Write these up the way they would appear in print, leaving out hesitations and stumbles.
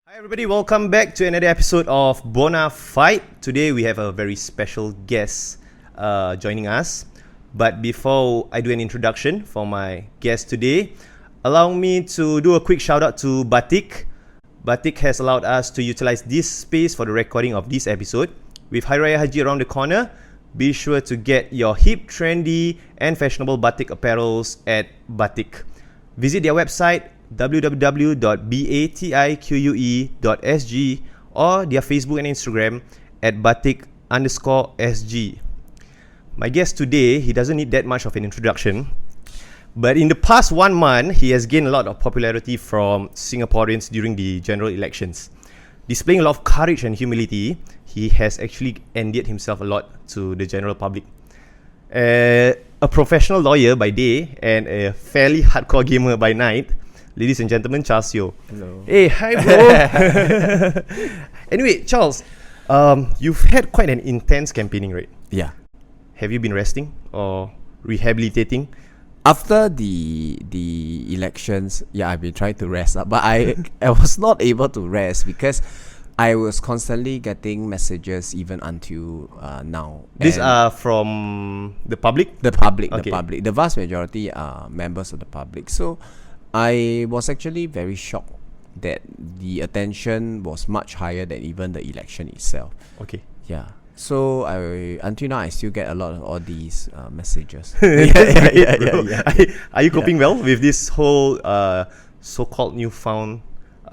Hi everybody, welcome back to another episode of Bona Fight. Today we have a very special guest joining us. But before I do an introduction for my guest today, allow me to do a quick shout out to Batik. Batik has allowed us to utilize this space for the recording of this episode. With Hari Raya Haji around the corner, be sure to get your hip, trendy and fashionable batik apparels at Batik. Visit their website www.batique.sg or their Facebook and Instagram at batik_sg. My guest today, he doesn't need that much of an introduction, but in the past 1 month, he has gained a lot of popularity from Singaporeans during the general elections. Displaying a lot of courage and humility, he has actually endeared himself a lot to the general public. A professional lawyer by day and a fairly hardcore gamer by night, ladies and gentlemen, Charles Yeo. Hello. Hey, hi bro. Anyway, Charles, you've had quite an intense campaigning, right? Yeah. Have you been resting or rehabilitating? After the elections, I've been trying to rest up, but I was not able to rest because I was constantly getting messages even until now. These are from the public? The public, Okay. the public. The vast majority are members of the public. So I was actually very shocked that the attention was much higher than even the election itself. Okay. Yeah. So until now I still get a lot of all these messages. Yeah. Are you coping well with this whole so-called newfound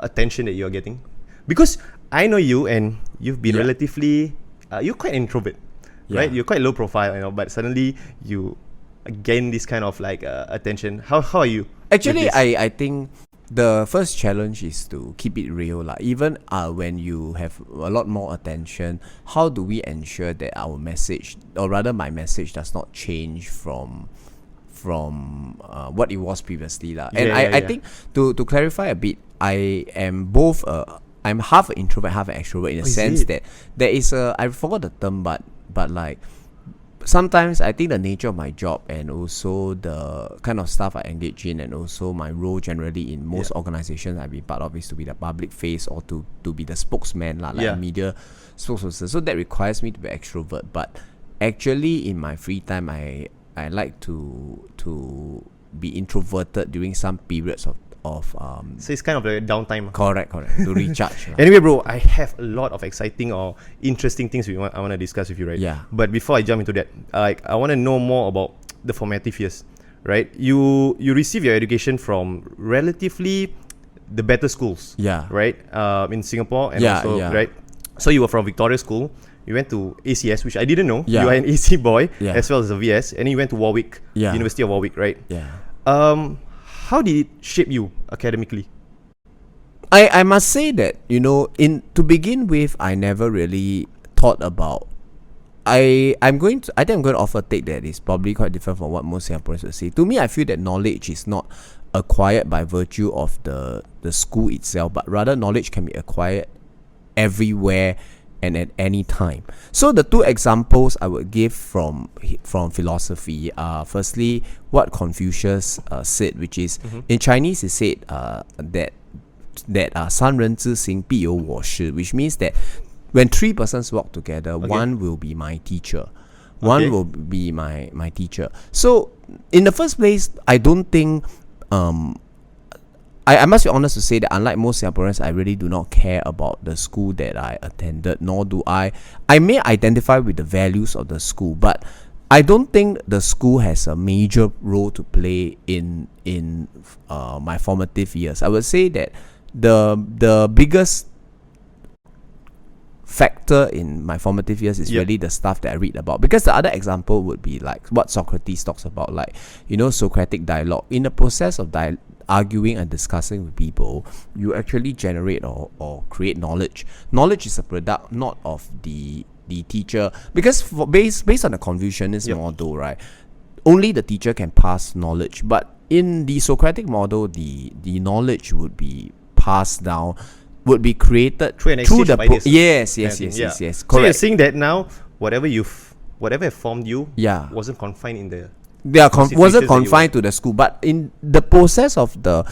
attention that you're getting? Because I know you and you've been relatively, you're quite introvert, right? You're quite low profile, but suddenly you gain this kind of like attention. How are you? Actually, I think the first challenge is to keep it real. Even when you have a lot more attention, how do we ensure that our message, or rather my message, does not change from what it was previously? I think to clarify a bit, I am both I'm half an introvert, half an extrovert in the sense that there is I forgot the term, but like sometimes I think the nature of my job and also the kind of stuff I engage in and also my role generally in most organizations I've been part of is to be the public face or to be the spokesman, like a media spokesperson. So that requires me to be extrovert. But actually in my free time I like to be introverted during some periods of so it's kind of a downtime. Correct to recharge. Anyway, bro, I have a lot of exciting or interesting things I want to discuss with you, right? Yeah. But before I jump into that, I want to know more about the formative years, right? You receive your education from relatively the better schools, right? In Singapore and also right. So you were from Victoria School. You went to ACS, which I didn't know. You are an AC boy as well as a VS, and you went to Warwick, University of Warwick, right? Yeah. How did it shape you academically? I must say that, to begin with, I never really thought about. I think I'm going to offer a take that is probably quite different from what most Singaporeans would say. To me, I feel that knowledge is not acquired by virtue of the school itself, but rather knowledge can be acquired everywhere and at any time. So the two examples I would give from philosophy are firstly what Confucius said, which is in Chinese he said that 三人之行必有我师, which means that when three persons walk together, one will be my teacher, one will be my teacher. So in the first place, I don't think I must be honest to say that unlike most Singaporeans, I really do not care about the school that I attended, nor do I may identify with the values of the school, but I don't think the school has a major role to play in my formative years. I would say that the biggest factor in my formative years is really the stuff that I read about, because the other example would be like what Socrates talks about, like Socratic dialogue. In the process of arguing and discussing with people, you actually generate or create knowledge. Knowledge is a product not of the teacher, because based on the Confucianist model, right, only the teacher can pass knowledge, but in the Socratic model, the knowledge would be passed down, would be created through the yes, correct. So you're saying that now whatever formed you wasn't confined in the wasn't confined to the school, but in the process of the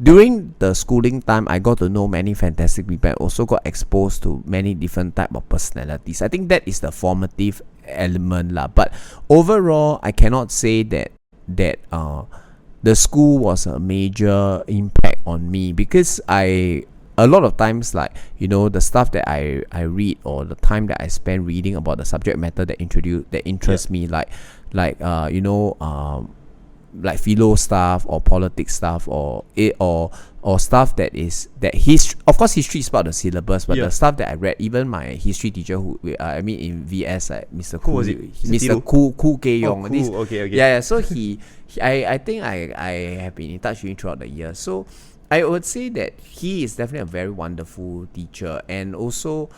during the schooling time, I got to know many fantastic people. I also got exposed to many different type of personalities. I think that is the formative element lah. But overall, I cannot say that the school was a major impact on me, because a lot of times, like, the stuff that I read, or the time that I spend reading about the subject matter that interests me, like like philo stuff or politics stuff, or stuff that is that history. Of course, history is part of the syllabus, but the stuff that I read, even my history teacher, who in VS, Mr. Who was it? Mr. Koo Kay Yong. Okay. Yeah. So I think I have been in touch with him throughout the year. So I would say that he is definitely a very wonderful teacher, and also,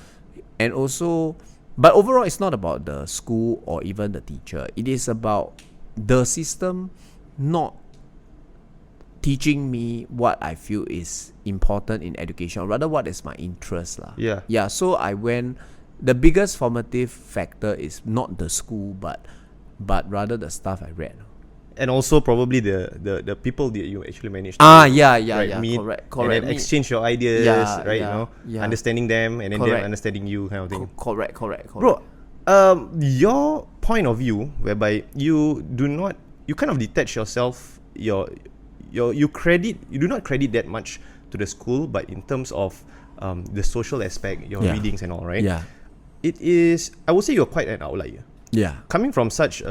but overall, it's not about the school or even the teacher. It is about the system not teaching me what I feel is important in education, or rather what is my interest lah. Yeah. So the biggest formative factor is not the school, but rather the stuff I read. And also probably the people that you actually managed to meet, correct, and then exchange your ideas, understanding them, and then them understanding you, kind of thing. Correct. Bro, your point of view, whereby you kind of detach yourself, you do not credit that much to the school, but in terms of the social aspect, your readings and all, right? Yeah. It is, I would say, you're quite an outlier. Yeah. Coming from such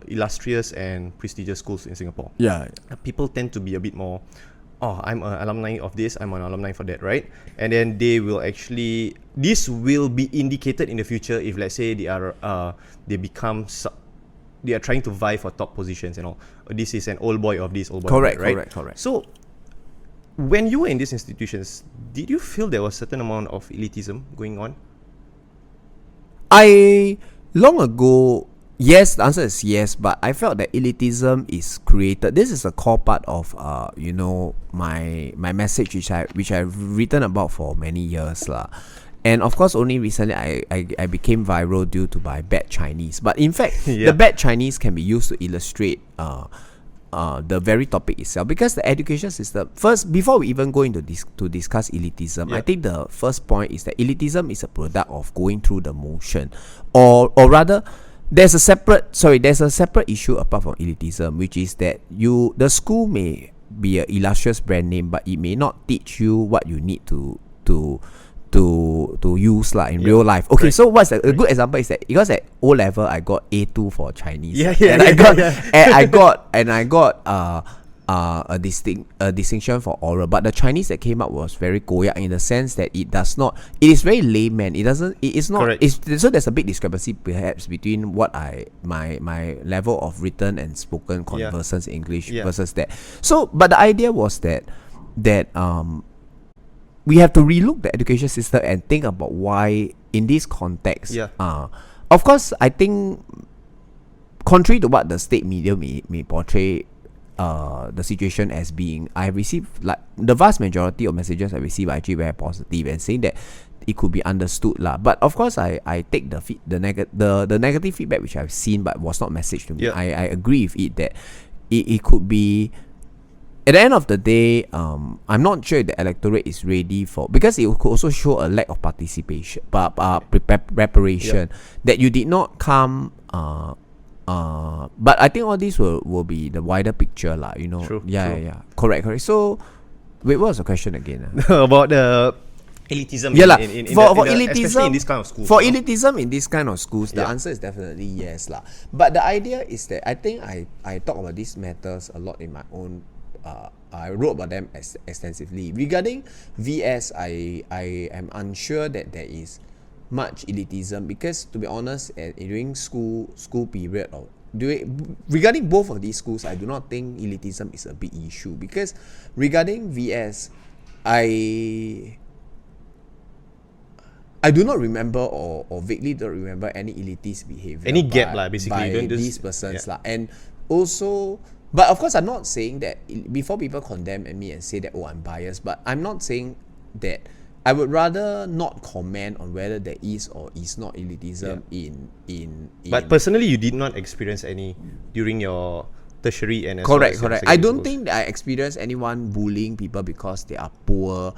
illustrious and prestigious schools in Singapore. Yeah. People tend to be a bit more, I'm an alumni of this, I'm an alumni for that, right? And then this will be indicated in the future if, let's say, they are trying to vie for top positions and all. This is an old boy of this, old boy of that, right? Correct. So, when you were in these institutions, did you feel there was a certain amount of elitism going on? Long ago, yes, the answer is yes, but I felt that elitism is created. This is a core part of my message, which I've written about for many years lah. And of course, only recently I became viral due to my bad Chinese. But in fact, the bad Chinese can be used to illustrate the very topic itself, because the education system, first, before we even go into to discuss elitism, I think the first point is that elitism is a product of going through the motion, or rather, there's a separate issue apart from elitism, which is that the school may be an illustrious brand name, but it may not teach you what you need to use in real life. Okay, right. So what's a good example is that because at O level I got A2 for Chinese. I got a distinction for oral, but the Chinese that came up was very goyak in the sense that it is very layman. So there's a big discrepancy perhaps between what my level of written and spoken conversance English versus that. So but the idea was that we have to relook the education system and think about why in this context. Of course, I think contrary to what the state media may portray the situation as being, I have received, like, the vast majority of messages I received are actually very positive and saying that it could be understood lah. But of course, I take the negative feedback which I've seen but was not messaged to me. I agree with it that it could be. At the end of the day, I'm not sure if the electorate is ready for, because it could also show a lack of participation, preparation, that you did not come. But I think all this will be the wider picture lah. True. Yeah. Correct. So, wait, what was the question again? About the elitism. Elitism especially in this kind of schools. For elitism in this kind of schools, the answer is definitely yes lah. But the idea is that I think I talk about these matters a lot in my own. I wrote about them extensively. Regarding VS, I am unsure that there is much elitism, because to be honest, during school period regarding both of these schools, I do not think elitism is a big issue, because regarding VS, I do not remember or vaguely don't remember any elitist behavior. Any gap basically by these persons and also. But of course, I'm not saying that before people condemn me and say that I'm biased. But I'm not saying that. I would rather not comment on whether there is or is not elitism in. But personally, you did not experience any during your tertiary and as Correct, well as correct. I secondary don't schools. think that I experienced anyone bullying people because they are poor,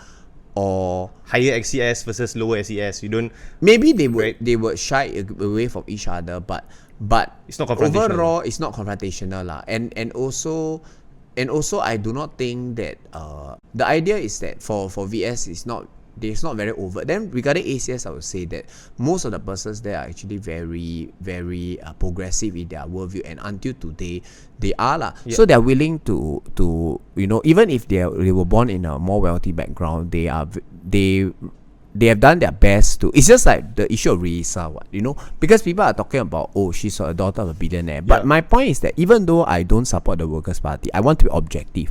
or Higher XCS versus lower SES. You don't. maybe they Right. would shy away from each other, but It's not confrontational. overall it's not confrontational lah. And also I do not think that the idea is that for VS it's not very overt. Then regarding ACS, I would say that most of the persons there are actually very, very progressive in their worldview, and until today they are lah. Yeah. So they are willing to even if they were born in a more wealthy background, they have done their best to. It's just like the issue of Raisa, because people are talking about, oh, she's a daughter of a billionaire. But my point is that even though I don't support the Workers' Party, I want to be objective.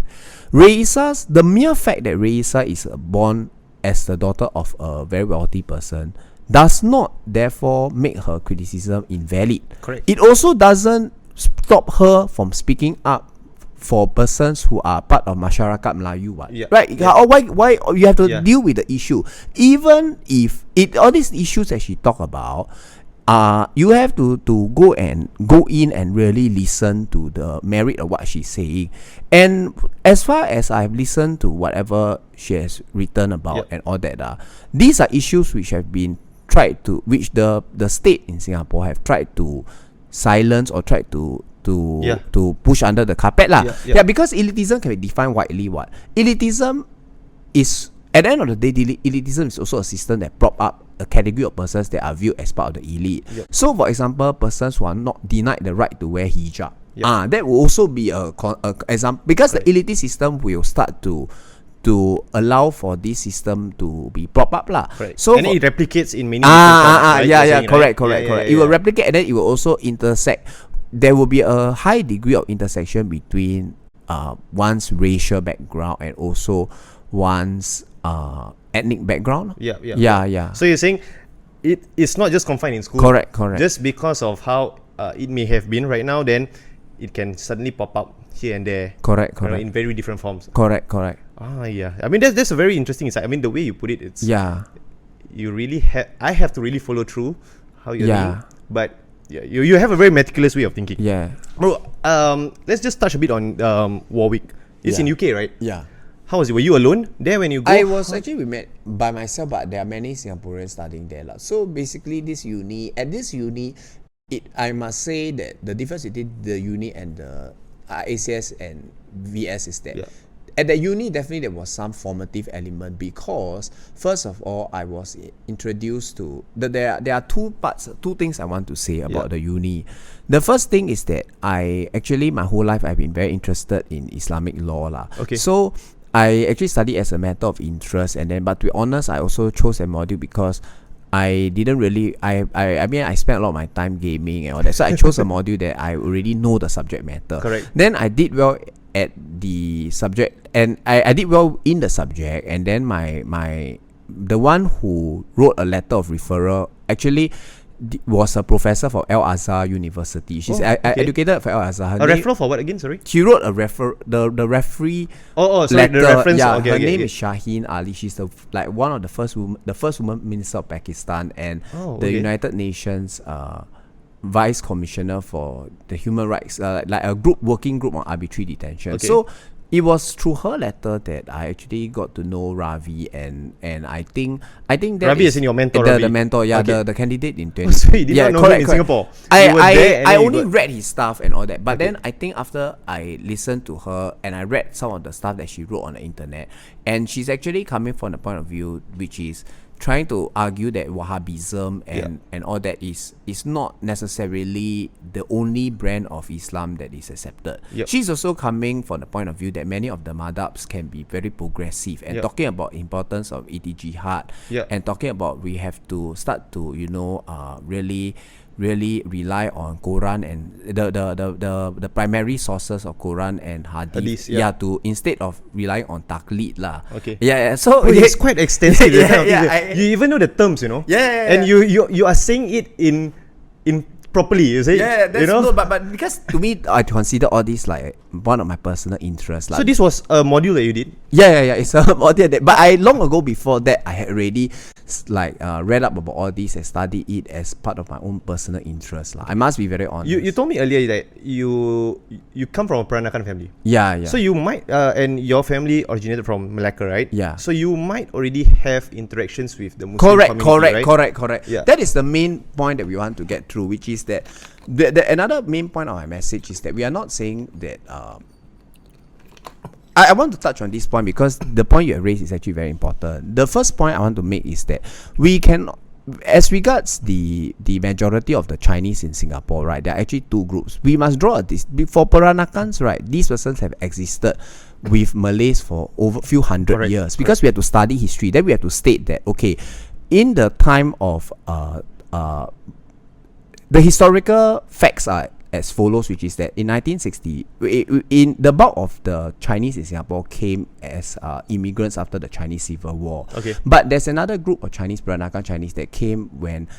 The mere fact that Raisa is born as the daughter of a very wealthy person does not therefore make her criticism invalid. Correct. It also doesn't stop her from speaking up for persons who are part of masyarakat Melayu, right? Yeah. Why you have to Yeah. deal with the issue, even if all these issues that she talk about, you have to go in and really listen to the merit of what she's saying. And as far as I've listened to whatever she has written about and all that, these are issues which have been which the state in Singapore have tried to silence or tried to push under the carpet lah. Because elitism can be defined widely. Elitism is, at the end of the day, elitism is also a system that prop up a category of persons that are viewed as part of the elite. So for example, persons who are not denied the right to wear hijab, that will also be a example, because the elitist system will start to allow for this system to be prop up lah. So and it replicates in many different forms, correct. It will replicate, and then it will also intersect. There will be a high degree of intersection between one's racial background and also one's ethnic background. Yeah. So you're saying it's not just confined in school. Correct. Just because of how it may have been right now, then it can suddenly pop up here and there. Correct. In very different forms. Correct. Yeah. I mean, that's a very interesting insight. I mean, the way you put it, it's you really I have to really follow through how you're doing. But you have a very meticulous way of thinking. Bro, let's just touch a bit on Warwick. It's in UK, right? Yeah. How was it? Were you alone there when you go? I was actually met by myself, but there are many Singaporeans studying there lah. So basically, at this uni, I must say that the difference between the uni and the ACS and VS is that at the uni, definitely there was some formative element, because first of all, I was introduced to there are two things I want to say about the uni. The first thing is that my whole life I've been very interested in Islamic law lah. Okay. So I actually studied as a matter of interest, but to be honest, I also chose a module because I didn't really I spent a lot of my time gaming and all that, so I chose a module that I already know the subject matter. Correct. Then I did well at the subject, and I did well in the subject, and then the one who wrote a letter of referral actually was a professor for Al Azhar University. She's educated for Al Azhar. Referral for what again? Sorry. She wrote a the referee. Sorry, letter. the reference. Yeah, her name is Shaheen Ali. She's one of the first woman minister of Pakistan, and the United Nations Vice Commissioner for the Human Rights, like a working group on arbitrary detention. So it was through her letter that I actually got to know Ravi, and I think that Ravi is in your mentor. The mentor, the candidate in 20. So you did not know him in Singapore. I only read his stuff and all that, but then I think after I listened to her and I read some of the stuff that she wrote on the internet, and she's actually coming from the point of view which is trying to argue that Wahhabism and all that is not necessarily the only brand of Islam that is accepted. She's also coming from the point of view that many of the madhabs can be very progressive, and talking about importance of jihad, and talking about we have to start to really rely on Quran and the primary sources of Quran and Hadith, to instead of relying on taqlid lah. So it's quite extensive. You even know the terms, and you are saying it in properly, you say. But because to me, I consider all this like one of my personal interests. So this was a module that you did? It's a module that, but long ago before that, I had already read up about all this and studied it as part of my own personal interest. I must be very honest. You told me earlier that you come from a Peranakan family. Yeah. So you might and your family originated from Malacca, right? Yeah. So you might already have interactions with the Muslim community, right? Correct. Yeah. That is the main point that we want to get through, which is that another main point of our message is that we are not saying that. I want to touch on this point because the point you have raised is actually very important. The first point I want to make is that we can, as regards the majority of the Chinese in Singapore, right, there are actually two groups. We must draw a for Peranakans, right, these persons have existed with Malays for over a few hundred years because we have to study history. Then we have to state that, okay, in the time of the historical facts are as follows, which is that in 1960, in the bulk of the Chinese in Singapore came as immigrants after the Chinese Civil War. Okay. But there's another group of Chinese, Peranakan Chinese, that came when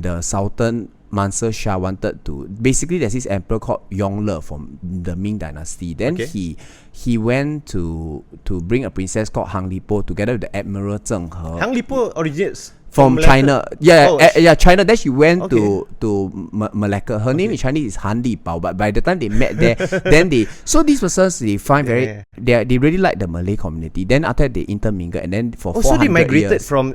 the Sultan Mansur Shah wanted to. Basically, there's this emperor called Yongle from the Ming Dynasty. Then he went to bring a princess called Hang Lipo together with the Admiral Zheng He. Hang Lipo originates from China. China. Then she went to Malacca. Her name in Chinese is Han Li Pao, but by the time they met there, then so these persons they find they really like the Malay community. Then after they intermingle, and then for 400 so they migrated years, from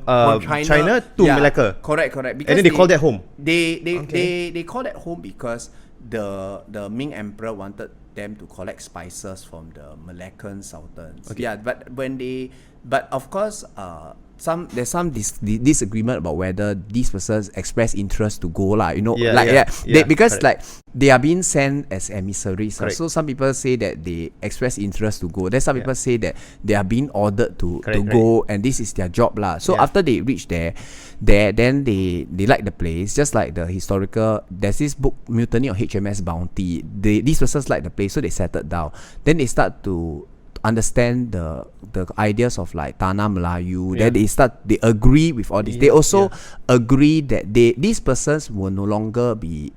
China to Malacca. Correct. Because and then they call that home. They call that home because the Ming Emperor wanted them to collect spices from the Malaccan sultans. Okay. Yeah, but of course, there's some disagreement about whether these persons express interest to go because correct. like they are being sent as emissaries. So some people say that they express interest to go. Then some people say that they are being ordered to go, and this is their job lah. So after they reach there, then they like the place. Just like the historical, there's this book Mutiny on HMS Bounty. These persons like the place, so they settled down. Then they start to understand the ideas of like Tanah Melayu. Then they agree with all this. They also agree that these persons will no longer be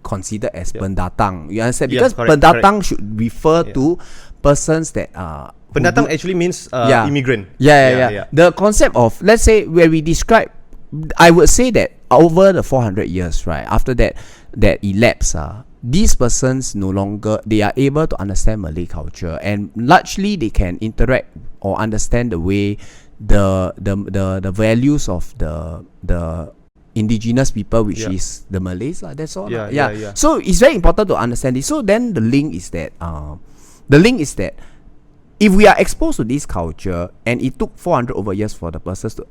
considered as pendatang. You understand? Because pendatang should refer to persons that are pendatang actually means immigrant. Yeah. The concept of, let's say, where we describe, I would say that over the 400 years, right, after that elapse, these persons no longer, they are able to understand Malay culture, and largely they can interact or understand the way the values of the indigenous people, which is the Malays. That's all. So it's very important to understand this. So then the link is that if we are exposed to this culture, and it took 400 over years for the persons to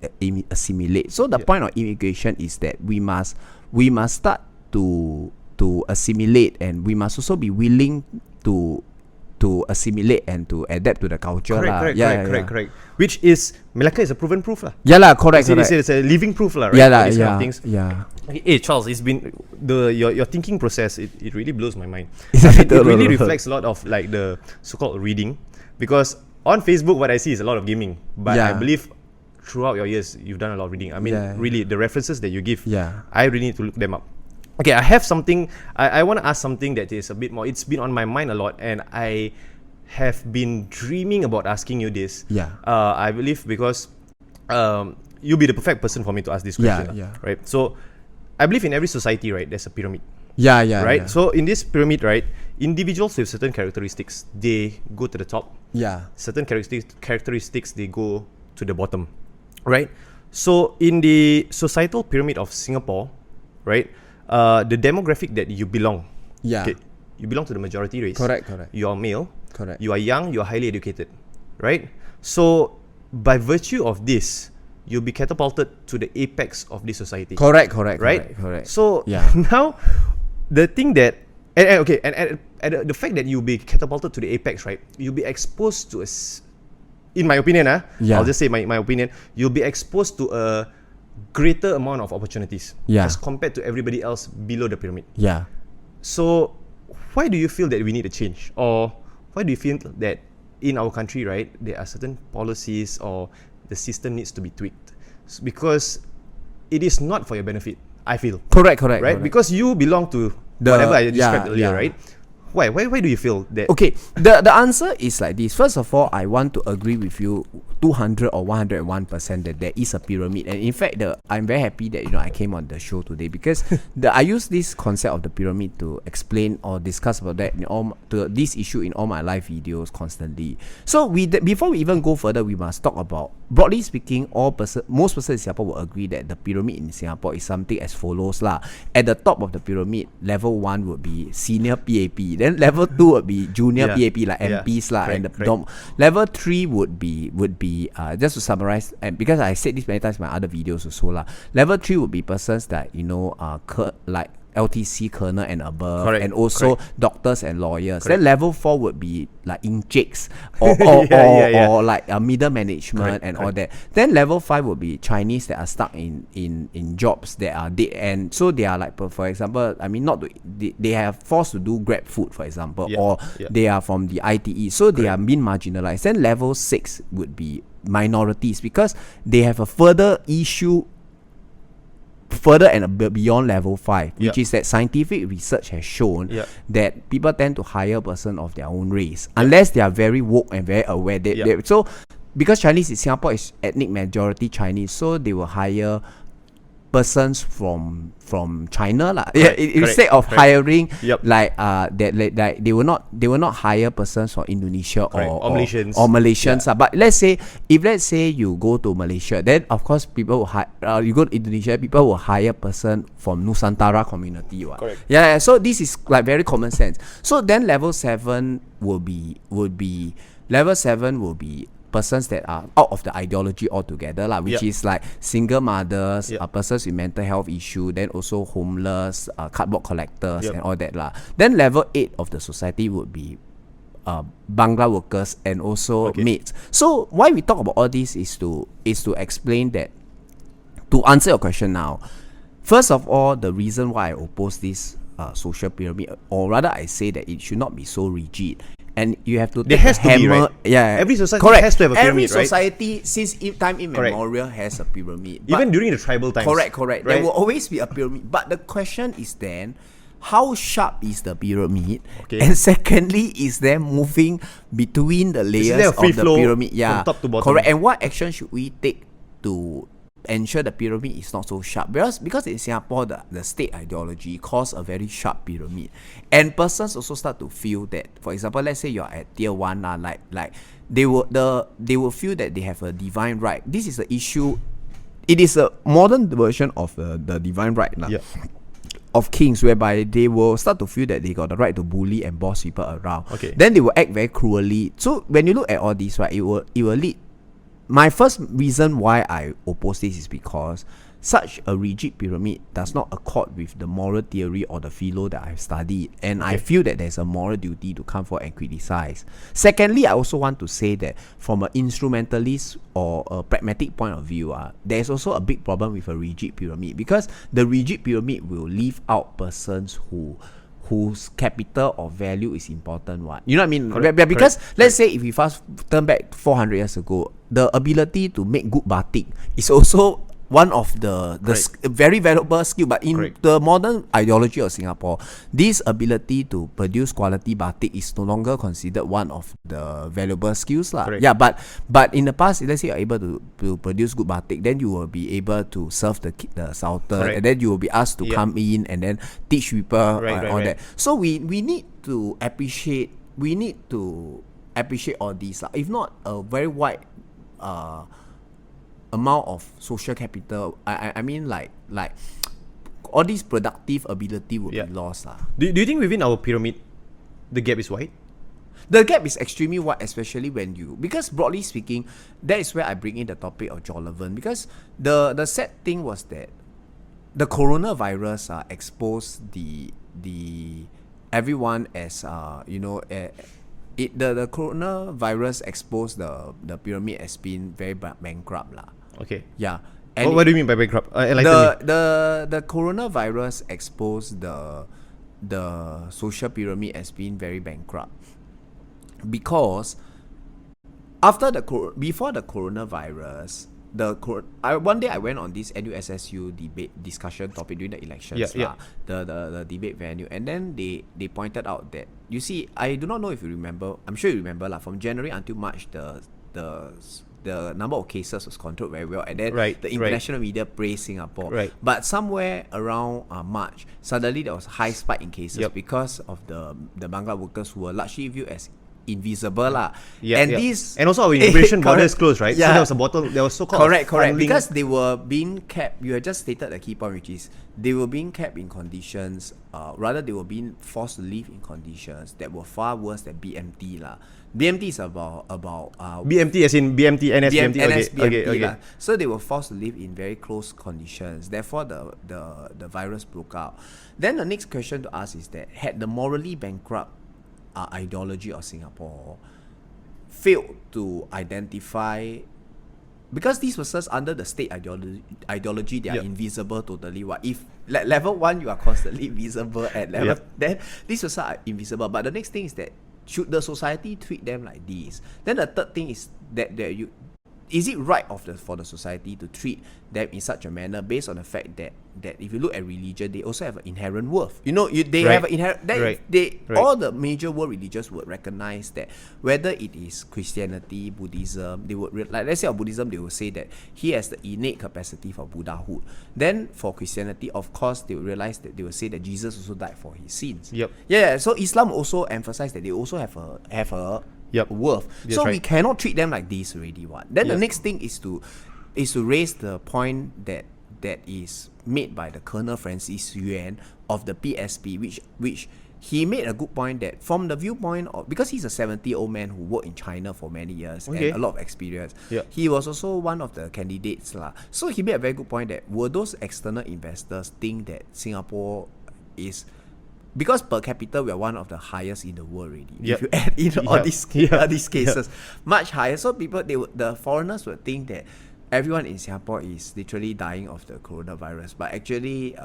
assimilate. So the point of immigration is that we must start to assimilate, and we must also be willing to assimilate and to adapt to the culture. Correct. Which is, Malacca is a proven proof lah. Correct. It's a living proof lah, right? These kind of things. Hey Charles, it's been your thinking process. It really blows my mind. It really reflects a lot of like the so-called reading, because on Facebook what I see is a lot of gaming, but I believe throughout your years you've done a lot of reading. I mean, really the references that you give, I really need to look them up. Okay, I have something. I want to ask something that is a bit more. It's been on my mind a lot, and I have been dreaming about asking you this. I believe because you'll be the perfect person for me to ask this question. Right. So, I believe in every society, right, there's a pyramid. Right. So in this pyramid, right, individuals with certain characteristics, they go to the top. Certain characteristics they go to the bottom. Right. So in the societal pyramid of Singapore, right, the demographic that you belong. Okay, you belong to the majority race. Correct. You are male. Correct. You are young. You are highly educated. Right. So by virtue of this, you'll be catapulted to the apex of this society. Correct. So now, the thing that and the fact that you'll be catapulted to the apex, right? You'll be exposed to in my opinion, I'll just say my opinion. You'll be exposed to a greater amount of opportunities as compared to everybody else below the pyramid. So why do you feel that we need a change, or why do you feel that in our country, right, there are certain policies or the system needs to be tweaked? Because it is not for your benefit, I feel. Correct. Right? Because you belong to whatever I described earlier, right? Why do you feel that? Okay, the answer is like this. First of all, I want to agree with you 200 or 101% that there is a pyramid. And in fact, I'm very happy that I came on the show today, because I use this concept of the pyramid to explain or discuss about that this issue in all my live videos constantly. So before we even go further, we must talk about, broadly speaking, most persons in Singapore will agree that the pyramid in Singapore is something as follows lah. At the top of the pyramid, level 1 would be senior PAP. Then level 2 would be junior PAP, like MPs lah, and level 3 would be just to summarize, and because I said this many times in my other videos also lah. Level 3 would be persons that like LTC colonel and above, and also doctors and lawyers. Then level 4 would be like encikes or like middle management and all that. Then level 5 would be Chinese that are stuck in jobs that are dead end. So they are like, for example, I mean, they have forced to do Grab food, for example, or they are from the ITE, so they are being marginalized. Then level 6 would be minorities, because they have a further issue further and beyond level 5, which is that scientific research has shown that people tend to hire a person of their own race unless they are very woke and very aware. So because Chinese in Singapore is ethnic majority Chinese, so they will hire persons from China lah. Instead of hiring like they will not hire persons from Indonesia or Malaysians. But let's say you go to Malaysia, then of course people will you go to Indonesia, people will hire person from Nusantara community. So this is like very common sense. So then level 7 will be persons that are out of the ideology altogether lah, which is like single mothers, persons with mental health issue, then also homeless, cardboard collectors and all that lah. Then level 8 of the society would be Bangla workers and also maids. So why we talk about all this is to explain that, to answer your question now. First of all, the reason why I oppose this social pyramid, or rather I say that it should not be so rigid. And you have to take a hammer. Every society has to have a pyramid, Every society, since time immemorial, has a pyramid. Even during the tribal times. Correct. Right? There will always be a pyramid. But the question is then, how sharp is the pyramid? And secondly, is there moving between the layers of the pyramid? From top to bottom. Correct. And what action should we take to ensure the pyramid is not so sharp? Because in Singapore, the state ideology caused a very sharp pyramid, and persons also start to feel that, for example, let's say you're at tier 1 like they will feel that they have a divine right. This is the issue. It is a modern version of the divine right of kings, whereby they will start to feel that they got the right to bully and boss people around. Then they will act very cruelly. So when you look at all this, right, it will lead. My first reason why I oppose this is because such a rigid pyramid does not accord with the moral theory or the philo that I've studied, and I feel that there's a moral duty to come forward and criticize. Secondly, I also want to say that from an instrumentalist or a pragmatic point of view, there's also a big problem with a rigid pyramid, because the rigid pyramid will leave out persons whose capital or value is important. You know what I mean? Because let's say if we fast turn back 400 years ago, the ability to make good batik is also one of the very valuable skill. But in the modern ideology of Singapore, this ability to produce quality batik is no longer considered one of the valuable skills lah. But in the past, let's say you're able to produce good batik, then you will be able to serve the Sultan, and then you will be asked to come in and then teach people all that. So we need to appreciate all these lah. If not, a very wide amount of social capital, I mean like all this productive ability will be lost. Do you think within our pyramid the gap is wide? The gap is extremely wide, especially because broadly speaking, that is where I bring in the topic of Jollivan, because the sad thing was that the coronavirus exposed the everyone as the coronavirus exposed the pyramid as being very bankrupt lah. And what do you mean by bankrupt? The coronavirus exposed the social pyramid as being very bankrupt, because before the coronavirus, one day I went on this NUSSU debate discussion topic during the elections, the debate venue, and then they pointed out that, you see, I do not know if you remember, I'm sure you remember from January until March, the number of cases was controlled very well, and then the international media praised Singapore. Right. But somewhere around March, suddenly there was a high spike in cases because of the Bangla workers who were largely viewed as invisible lah. And also our immigration borders closed, right? So there was so-called correct, because they were being kept. You had just stated the key point, which is they were being kept in conditions, rather they were being forced to live in conditions that were far worse than BMT lah. BMT is about BMT as in BMT, NS, BMT. Okay. So they were forced to live in very close conditions. Therefore, the virus broke out. Then the next question to ask is that, had the morally bankrupt ideology of Singapore failed to identify, because these persons under the state ideology they are invisible totally. What if level 1 you are constantly visible at level, then these persons are invisible. But the next thing is that, should the society treat them like this? Then the third thing is that is it right for the society to treat them in such a manner based on the fact that if you look at religion, they also have an inherent worth. They have an inherent. All the major world religions would recognize that, whether it is Christianity, Buddhism, they would like, let's say of Buddhism, they will say that he has the innate capacity for Buddhahood. Then for Christianity, of course, they will realize that they will say that Jesus also died for his sins. So Islam also emphasized that they also have a worth. That's so we cannot treat them like this already. Then the next thing is to raise the point that is made by the Colonel Francis Yuan of the PSP, which he made a good point that, from the viewpoint of, because he's a 70-year-old man who worked in China for many years and a lot of experience, he was also one of the candidates lah. So he made a very good point that, were those external investors think that Singapore is, because per capita we are one of the highest in the world already. If you add in all these cases, much higher. So the foreigners would think that everyone in Singapore is literally dying of the coronavirus, but actually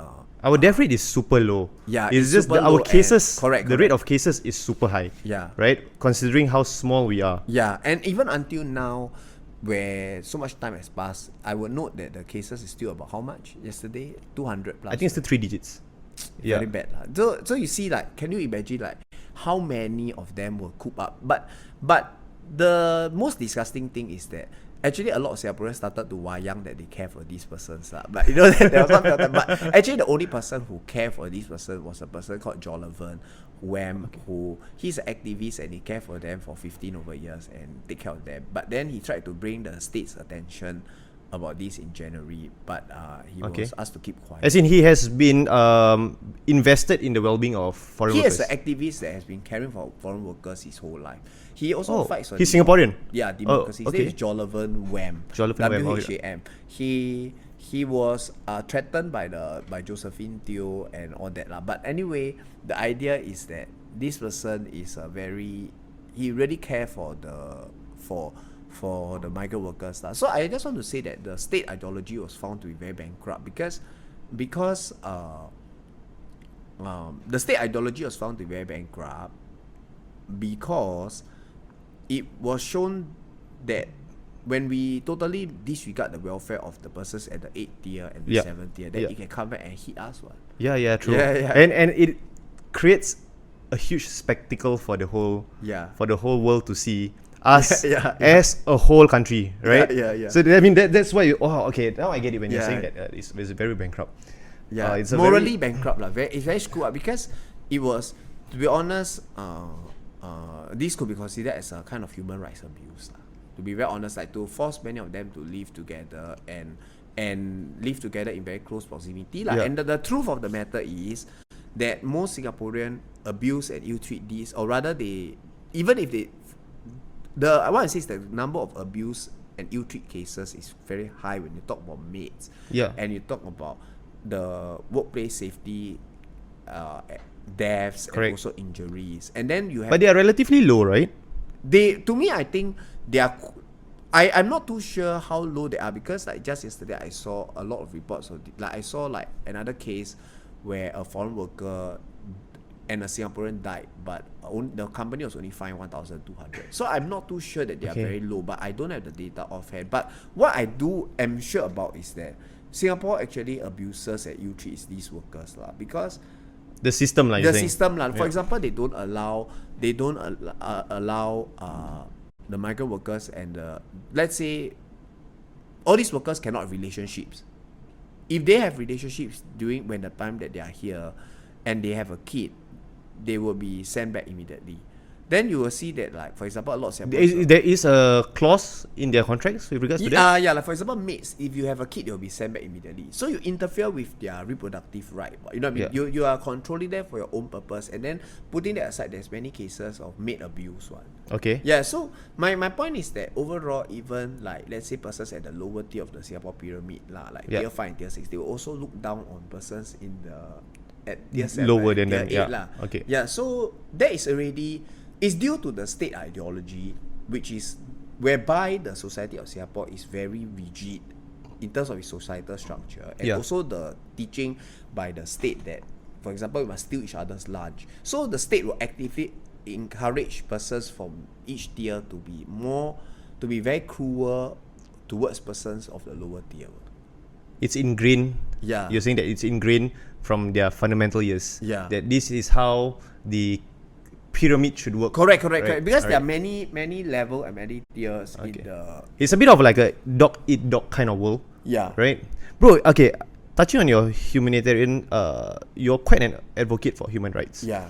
our death rate is super low. It's just that our cases, the rate of cases is super high. Right, considering how small we are. And even until now, where so much time has passed, I would note that the cases is still about how much yesterday? 200 plus. I think it's still 3 digits. Very bad. So you see, like, can you imagine like how many of them will coop up? But the most disgusting thing is that actually a lot of Singaporeans started to wayang that they care for these persons. But there was some time. But actually the only person who cared for this person was a person called Jolavan Wham, who he's an activist and he cared for them for 15 over years and take care of them. But then he tried to bring the state's attention about this in January, but he was asked to keep quiet. As in, he has been invested in the well-being of foreign workers. He is an activist that has been caring for foreign workers his whole life. He also fights for... He's Singaporean? Yeah, democracy. His name is Jolavan Wham. WHAM. He was threatened by Josephine Teo and all that lah. But anyway, the idea is that this person is he really cares for the migrant workers lah. So I just want to say that the state ideology was found to be very bankrupt because the state ideology was found to be very bankrupt because it was shown that when we totally disregard the welfare of the persons at the 8th tier and the 7th tier, then it can come back and hit us. True. And it creates a huge spectacle for the whole world to see us as a whole country, right? So I mean that's why now I get it when you're saying that it's very bankrupt. It's morally bankrupt lah. It's very screwed up because it was, to be honest, this could be considered as a kind of human rights abuse lah. To be very honest, like to force many of them to live together and live together in very close proximity lah. And the truth of the matter is that most Singaporean abuse and ill-treat these, or rather I want to say is the number of abuse and ill-treat cases is very high when you talk about maids. And you talk about the workplace safety, deaths, and also injuries. And then you have... But they are relatively low, right? To me, I think they are... I'm not too sure how low they are because like just yesterday I saw a lot of reports of... Like I saw like another case where a foreign worker and a Singaporean died, but the company was only fined 1,200. So I'm not too sure that they are very low, but I don't have the data offhand. But what I am sure about is that Singapore actually abuses at U3 is these workers because the system like the system for example, they don't allow the migrant workers and let's say all these workers cannot have relationships. If they have relationships during when the time that they are here and they have a kid, they will be sent back immediately. Then you will see that, like, for example, a lot of there is a clause in their contracts with regards to that? Like for example, maids, if you have a kid, they will be sent back immediately. So you interfere with their reproductive right. You know what I mean? You are controlling them for your own purpose, and then putting that aside, there's many cases of maid abuse. Okay. Yeah, so my point is that overall, even like, let's say persons at the lower tier of the Singapore pyramid, like tier 5 and tier 6, they will also look down on persons at tier 7, lower than tier them. 8. Okay. Yeah, so that is already... It's due to the state ideology, which is whereby the society of Singapore is very rigid in terms of its societal structure, and also the teaching by the state that, for example, we must steal each other's lunch. So the state will actively encourage persons from each tier to be very cruel towards persons of the lower tier. It's ingrained. Yeah. You're saying that it's ingrained from their fundamental years. Yeah. That this is how the pyramid should work. Correct. Because there are many level and many tiers in the... It's a bit of like a dog eat dog kind of world. Yeah. Right? Bro, okay, touching on your humanitarian, you're quite an advocate for human rights. Yeah.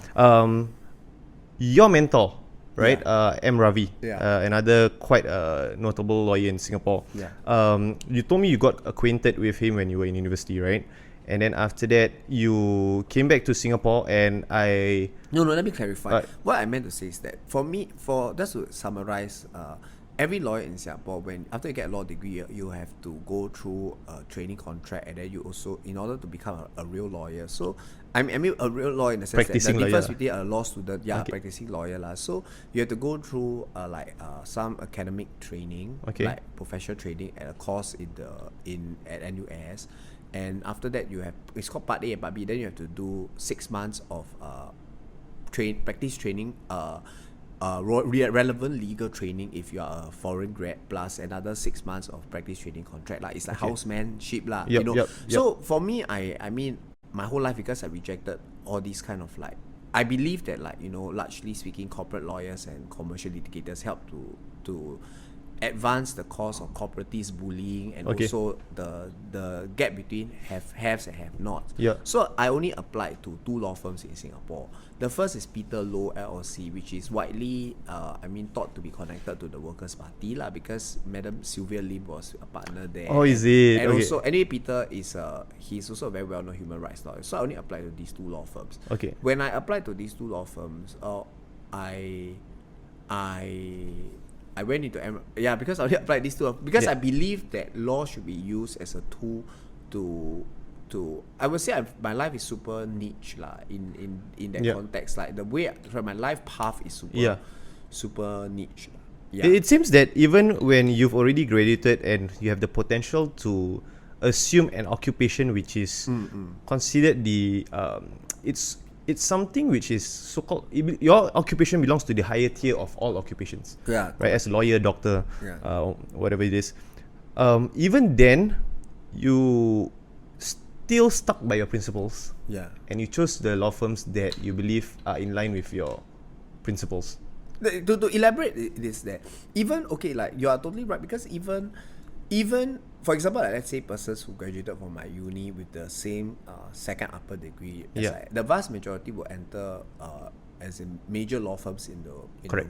Your mentor, right? M. Ravi, Yeah. another quite notable lawyer in Singapore. Yeah. You told me you got acquainted with him when you were in university, right? And then after that, you came back to Singapore, and No, let me clarify. What I meant to say is that just to summarize, every lawyer in Singapore, after you get a law degree, you have to go through a training contract, and then you also, in order to become a real lawyer. So I mean a real lawyer in the sense Practicing that the difference lawyer. between a law student, practicing lawyer So you have to go through some academic training, like professional training at a course at NUS. And after that, it's called Part A and Part B. Then you have to do 6 months of practice training, relevant legal training if you are a foreign grad, plus another 6 months of practice training contract. Like, it's like housemanship So for me, I mean, my whole life, because I rejected all these kind of I believe that largely speaking, corporate lawyers and commercial litigators help to advance the cause of cooperatives bullying, and also the gap between haves and have-nots. So I only applied to 2 law firms in Singapore. The first is Peter Low LLC, which is widely thought to be connected to the Workers' Party because Madam Sylvia Lim was a partner there. Oh, is it? And also, anyway, Peter he's also a very well-known human rights lawyer. So I only applied to these 2 law firms. When I applied to these 2 law firms, I went into because I only applied these 2 because I believe that law should be used as a tool to I would say my life is super niche in that context. Like, the way my life path is super niche. It seems that even when you've already graduated and you have the potential to assume an occupation which is considered it's something which is so-called, your occupation belongs to the higher tier of all occupations. Right? As a lawyer, doctor, whatever it is. Even then, you still stuck by your principles. And you chose the law firms that you believe are in line with your principles. To elaborate this, that even, you are totally right, because even for example, let's say persons who graduated from my uni with the same second upper degree, the vast majority will enter as in major law firms in the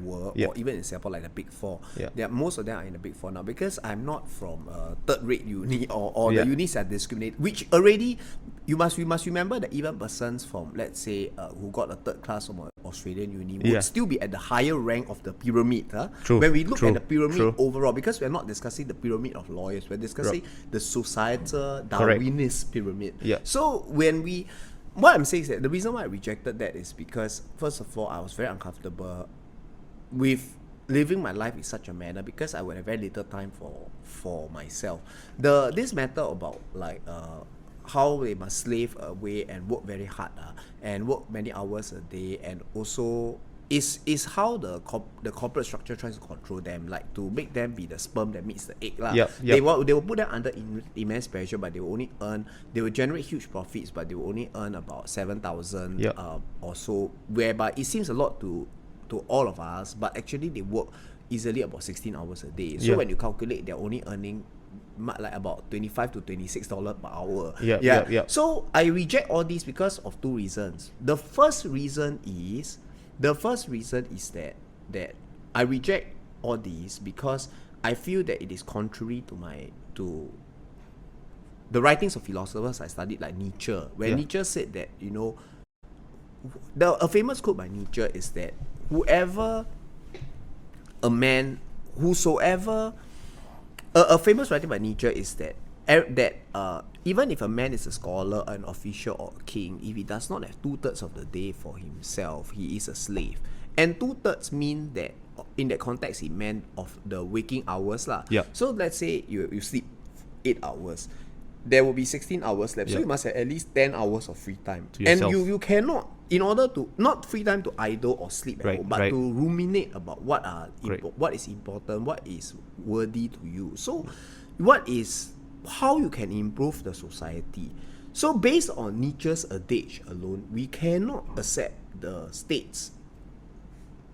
world, or even in Singapore, like the Big Four. Most of them are in the Big Four now, because I'm not from a third-rate uni, or the unis are discriminated, which already you must remember that even persons from, let's say, who got a third class from an Australian uni would still be at the higher rank of the pyramid. When we look at the pyramid overall, because we're not discussing the pyramid of lawyers, we're discussing the societal Darwinist pyramid. So what I'm saying is that the reason why I rejected that is because, first of all, I was very uncomfortable with living my life in such a manner, because I would have very little time for myself. This matter about how they must slave away and work very hard and work many hours a day, and also is how the corporate structure tries to control them, like to make them be the sperm that meets the egg lah. They will put them under immense pressure, but they will generate huge profits, but they will only earn about 7,000 or so, whereby it seems a lot to all of us, but actually they work easily about 16 hours a day. So when you calculate, they're only earning like about $25 to $26 per hour. So I reject all this because of two reasons. The first reason is that I reject all these because I feel that it is contrary to the writings of philosophers I studied, like Nietzsche, where Nietzsche said that, you know, a famous quote by Nietzsche is that a famous writing by Nietzsche is that even if a man is a scholar, an official, or a king, if he does not have 2/3 of the day for himself, he is a slave. And 2/3 mean that in that context, it meant of the waking hours lah. So let's say you sleep 8 hours, there will be 16 hours left. So you must have at least 10 hours of free time. And you cannot, in order to, not free time to idle or sleep at home, but to ruminate about what is important, what is worthy to you. So how you can improve the society. So based on Nietzsche's adage alone, we cannot accept the states,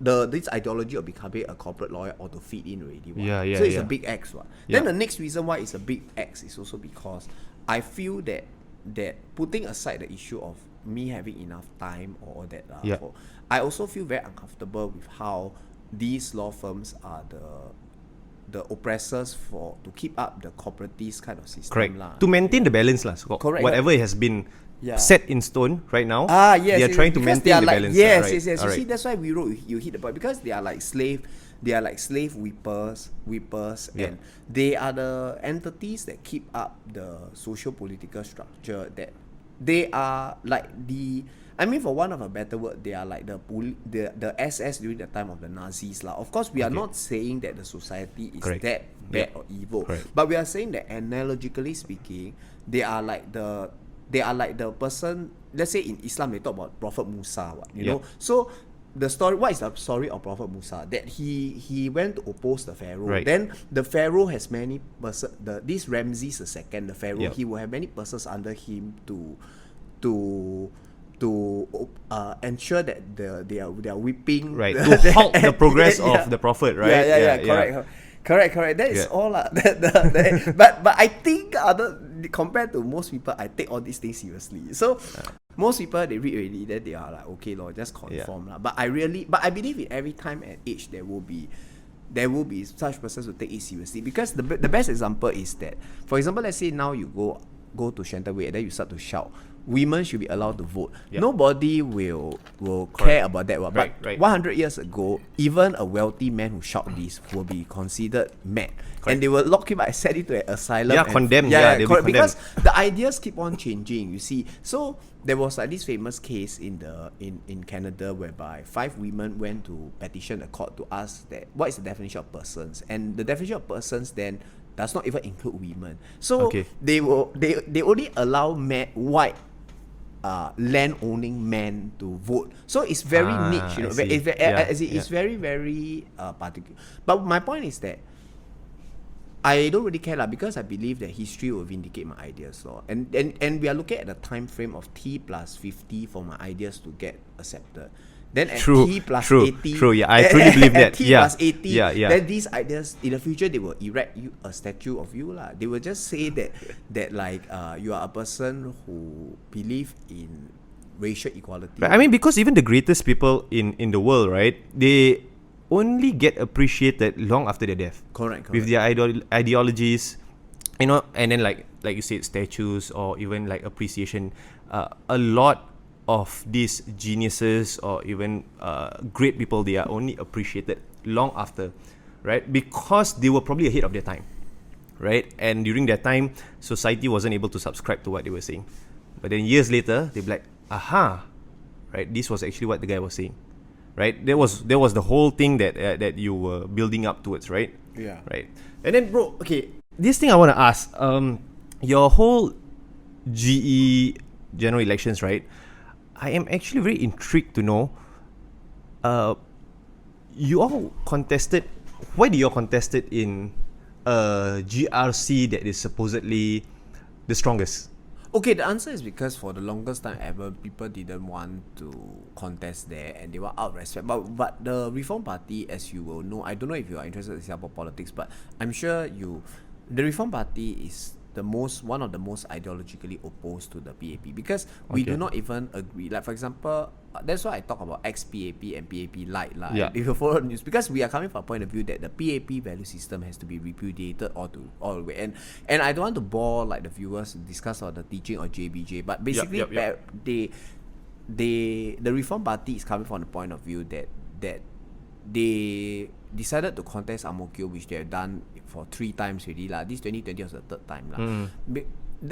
this ideology of becoming a corporate lawyer or to fit in already. So it's a big X. Then the next reason why it's a big X is also because I feel that putting aside the issue of me having enough time or that, I also feel very uncomfortable with how these law firms are the oppressors to keep up the corporatist kind of system. Correct. To maintain the balance lah. So whatever has been set in stone right now, they are trying to maintain the balance. Yes. You see, that's why we wrote you hit the point, because they are like slave whippers, and they are the entities that keep up the socio-political structure. That they are like for want of a better word, they are like the SS during the time of the Nazis lah. Of course, we are not saying that the society is that bad or evil, but we are saying that analogically speaking, they are like the person. Let's say in Islam they talk about Prophet Musa, you know. So what is the story of Prophet Musa? That he went to oppose the Pharaoh. Then the Pharaoh has many persons. This Ramses II, the Pharaoh, he will have many persons under him to ensure that they are whipping, to halt the progress of the prophet, correct. That is all but I think compared to most people, I take all these things seriously. So most people, they read already, then they are like, okay lord, just conform lah. But I believe in every time and age there will be such persons who take it seriously, because the best example is that, for example, let's say now you go to Shenton and then you start to shout, women should be allowed to vote. Nobody will care about that. But 100 years ago, even a wealthy man who shout this will be considered mad. And they will lock him up and send him to an asylum. Condemned. They'll be condemned. Because the ideas keep on changing, you see. So there was like this famous case in Canada whereby 5 women went to petition the court to ask that what is the definition of persons. And the definition of persons then does not even include women. So they only allow white land owning men to vote. So it's very niche, you know. It's very, very particular. But my point is that I don't really care because I believe that history will vindicate my ideas. And we are looking at the time frame of T plus 50 for my ideas to get accepted. Then at T plus 80, I truly believe that. T plus 80, then these ideas in the future they will erect a statue of you lah. They will just say that like you are a person who believe in racial equality. Right. I mean, because even the greatest people in the world, right, they only get appreciated long after their death. Correct. With their ideologies, you know, and then like you said, statues or even like appreciation. A lot of these geniuses or even great people, they are only appreciated long after, right? Because they were probably ahead of their time, right? And during that time, society wasn't able to subscribe to what they were saying. But then years later, they'd be like, aha, right? This was actually what the guy was saying, right? There was the whole thing that you were building up towards, right? Yeah. Right. And then, bro, okay, this thing I want to ask, your whole GE general elections, right? I am actually very intrigued to know. You all contested. Why do you all contested in a GRC that is supposedly the strongest? Okay, the answer is because for the longest time ever, people didn't want to contest there and they were out of respect. But the Reform Party, as you will know, I don't know if you are interested in Singapore politics, but I'm sure the Reform Party is one of the most ideologically opposed to the PAP because we do not even agree. Like for example, that's why I talk about ex-PAP and PAP light lah. Yeah. If you follow the news, because we are coming from a point of view that the PAP value system has to be repudiated all the way. And I don't want to bore like the viewers to discuss about the teaching or JBJ, but basically the Reform Party is coming from the point of view that they decided to contest Ang Mo Kio, which they have done for 3 times already lah. This 2020 was the 3rd time lah.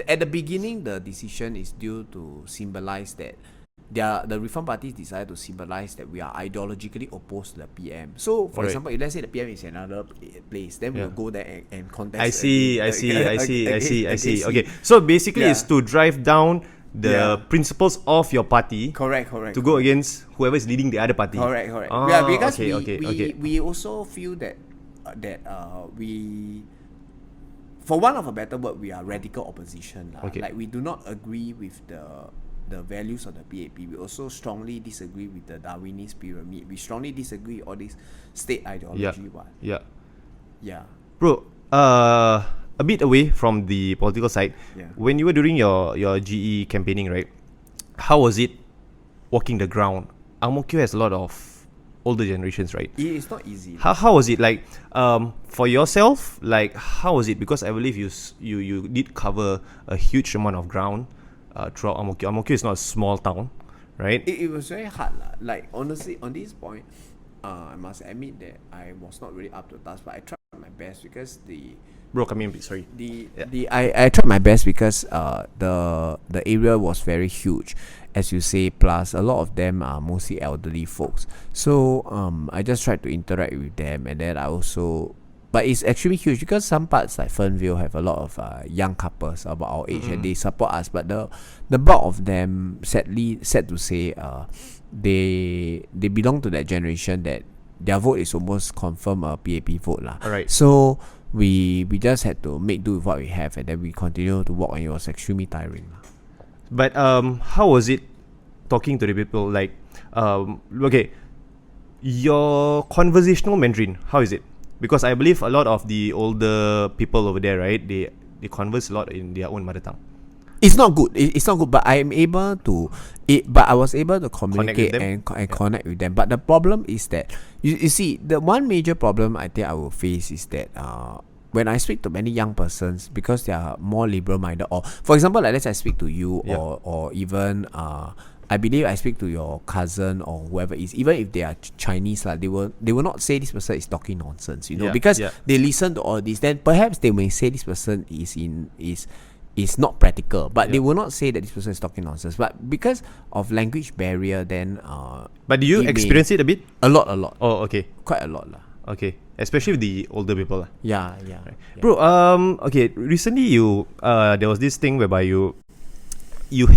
At the beginning, the decision is due to symbolize that the Reform Party decided to symbolize that we are ideologically opposed to the PM. So, for example, if let's say the PM is in another place, then we'll go there and contest. I see. Okay, so basically, it's to drive down the principles of your party. Correct. To go against whoever is leading the other party. Correct. Because we also feel that we, for want of a better word, we are radical opposition lah. Like we do not agree with the values of the PAP. We also strongly disagree with the Darwinist pyramid. We strongly disagree with all this state ideology. Yeah. Bro, a bit away from the political side. When you were doing your GE campaigning, right? How was it walking the ground? Ang Mo Kio has a lot of older generations, right? It's not easy. How was it like for yourself? Like how was it? Because I believe you did cover a huge amount of ground throughout Ang Mo Kio. Ang Mo Kio is not a small town, right? It was very hard lah. Like honestly, on this point, I must admit that I was not really up to task, but I tried my best because Bro, come in, sorry. I tried my best because the area was very huge, as you say. Plus, a lot of them are mostly elderly folks. So I just tried to interact with them, and then I also. But it's actually huge because some parts like Fernville have a lot of young couples about our age, and they support us. But the bulk of them, sad to say, they belong to that generation that their vote is almost confirmed a PAP vote lah. Alright. So we just had to make do with what we have, and then we continue to walk, and it was extremely tiring. But how was it talking to the people? Like, okay, your conversational Mandarin, how is it? Because I believe a lot of the older people over there, right? They converse a lot in their own mother tongue. It's not good. It's not good. But I am able to. But I was able to communicate and connect with them. But the problem is that you see, the one major problem I think I will face is that when I speak to many young persons, because they are more liberal minded, or for example, like let's say I speak to you, or even I believe I speak to your cousin or whoever is, even if they are Chinese, they will not say this person is talking nonsense, because they listen to all this. Then perhaps they may say this person is not practical, but they will not say that this person is talking nonsense. But because of language barrier, then but do you experience it a bit? A lot. Oh, okay. Quite a lot lah. Okay, especially with the older people. Yeah. Bro, okay, recently you there was this thing whereby you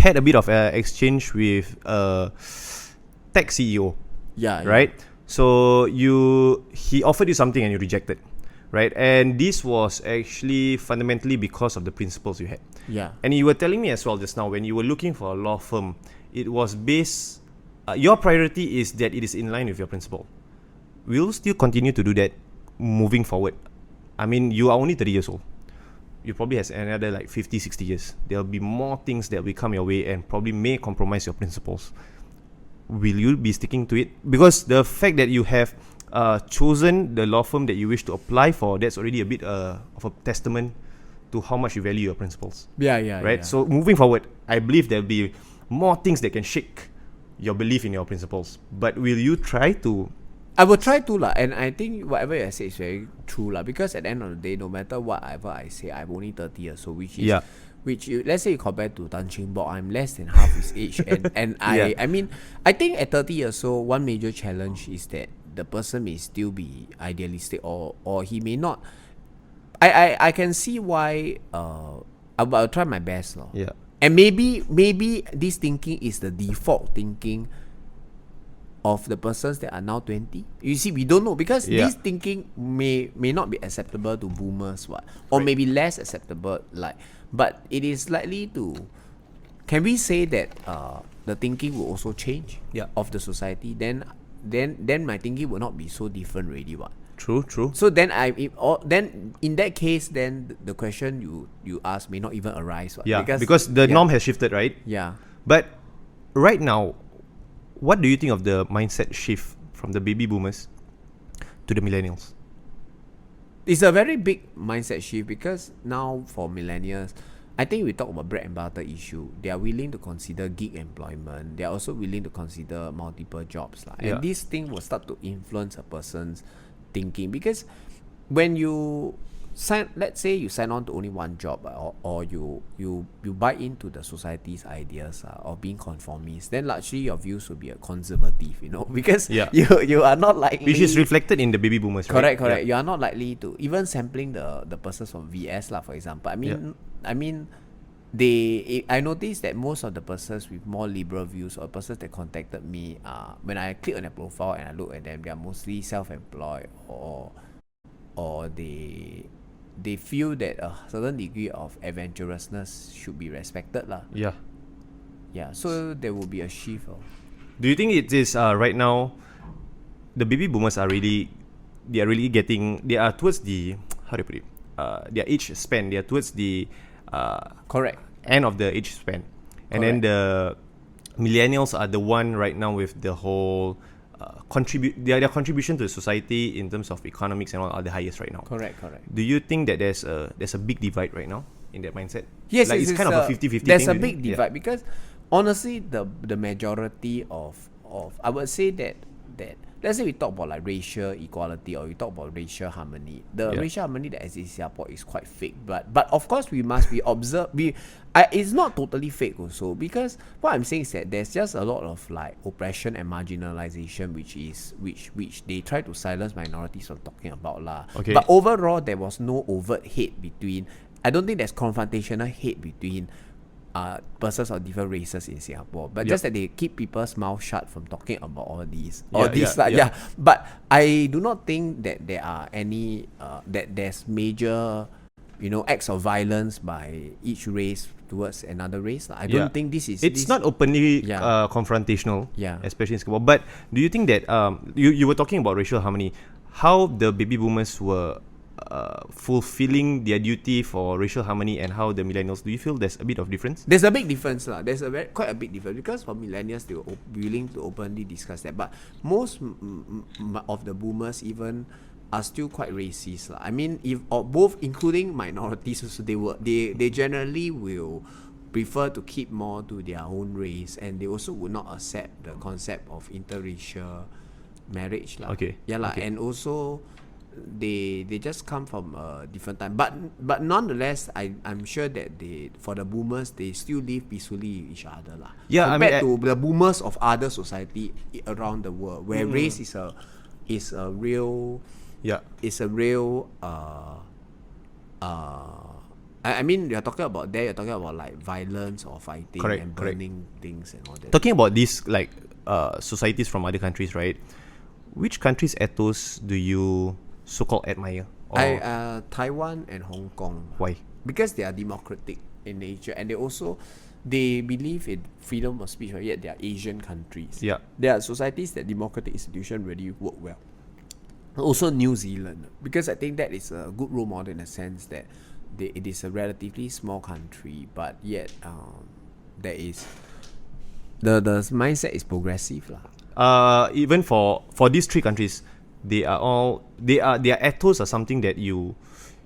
had a bit of exchange with tech CEO. Yeah. Right? So he offered you something and you rejected. Right? And this was actually fundamentally because of the principles you had. Yeah. And you were telling me as well just now, when you were looking for a law firm, it was based your priority is that it is in line with your principle. We'll still continue to do that moving forward. I mean, you are only 30 years old. You probably have another like 50, 60 years. There'll be more things that will come your way and probably may compromise your principles. Will you be sticking to it? Because the fact that you have chosen the law firm that you wish to apply for, that's already a bit of a testament to how much you value your principles. Yeah. Right? Yeah. So moving forward, I believe there'll be more things that can shake your belief in your principles. But will you try to? I will try to lah, and I think whatever I say is very true lah. Because at the end of the day, no matter whatever I say, I'm only 30 years old, which is let's say you compare to Tan Cheng Bock, I'm less than half his age, and I mean, I think at 30 years old, one major challenge is that the person may still be idealistic, or he may not. I can see why. I'll try my best, Yeah. And maybe this thinking is the default thinking of the persons that are now 20. You see, we don't know, because this thinking may not be acceptable to boomers, or maybe less acceptable, but it is likely to. Can we say that the thinking will also change of the society? Then my thinking will not be so different already, True. So then then in that case, then the question you ask may not even arise. Because the norm has shifted, right? Yeah. But right now, what do you think of the mindset shift from the baby boomers to the millennials? It's a very big mindset shift, because now for millennials, I think we talk about bread and butter issue. They are willing to consider gig employment. They are also willing to consider multiple jobs. And this thing will start to influence a person's thinking, because when you let's say you sign on to only one job, or you buy into the society's ideas of being conformist, then largely your views will be a conservative, because you are not likely, which is reflected in the baby boomers, right? Correct. You are not likely to even sampling the persons from VS for example. I mean I noticed that most of the persons with more liberal views, or persons that contacted me, when I click on their profile and I look at them, they are mostly self-employed, or they feel that a certain degree of adventurousness should be respected so there will be a shift. Do you think it is right now the baby boomers are really towards the, how do you put it, their age span, they are towards the correct end of the age span, and then the millennials are the one right now with the whole their contribution to the society in terms of economics and all are the highest right now. Correct. Do you think that there's a big divide right now in that mindset? Yes, it's kind of a 50-50 there's thing. A big divide, because honestly the majority of I would say that let's say we talk about like racial equality, or we talk about racial harmony. The racial harmony that exists in Singapore is quite fake, but of course we must be observed. It's not totally fake also, because what I'm saying is that there's just a lot of like oppression and marginalization, which they try to silence minorities from talking about Okay. But overall, there was no overt hate between. I don't think there's confrontational hate between persons of different races in Singapore, but just that they keep people's mouth shut from talking about all these. But I do not think that there are any that there's major acts of violence by each race towards another race. I don't think this is. It's not openly confrontational, especially in Singapore. But do you think that you were talking about racial harmony, how the baby boomers were fulfilling their duty for racial harmony, and how the millennials, do you feel there's a bit of difference? There's a big difference There's quite a big difference, because for millennials they were willing to openly discuss that, but most of the boomers even are still quite racist I mean, both including minorities also, they generally will prefer to keep more to their own race, and they also would not accept the concept of interracial marriage and also they just come from a different time, but nonetheless I'm sure that for the boomers, they still live peacefully with each other compared to the boomers of other society around the world, where race is a real I mean, you're talking about like violence or fighting and burning things and all that. Talking about these like societies from other countries, right? Which countries' ethos do you so-called admire? Taiwan and Hong Kong. Why? Because they are democratic in nature, and they believe in freedom of speech, yet they are Asian countries. There are societies that democratic institutions really work well. Also New Zealand, because I think that is a good role model in the sense that it is a relatively small country, but yet there is the mindset is progressive even for these three countries, their ethos are something that you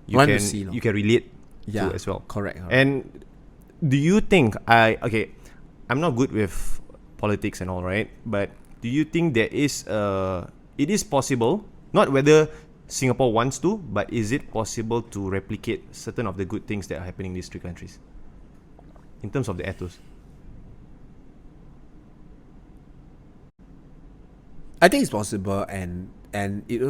can relate to as well. Correct. And do you think I'm not good with politics and all, right? But do you think it is possible, not whether Singapore wants to, but is it possible to replicate certain of the good things that are happening in these three countries in terms of the ethos? I think it's possible, and it's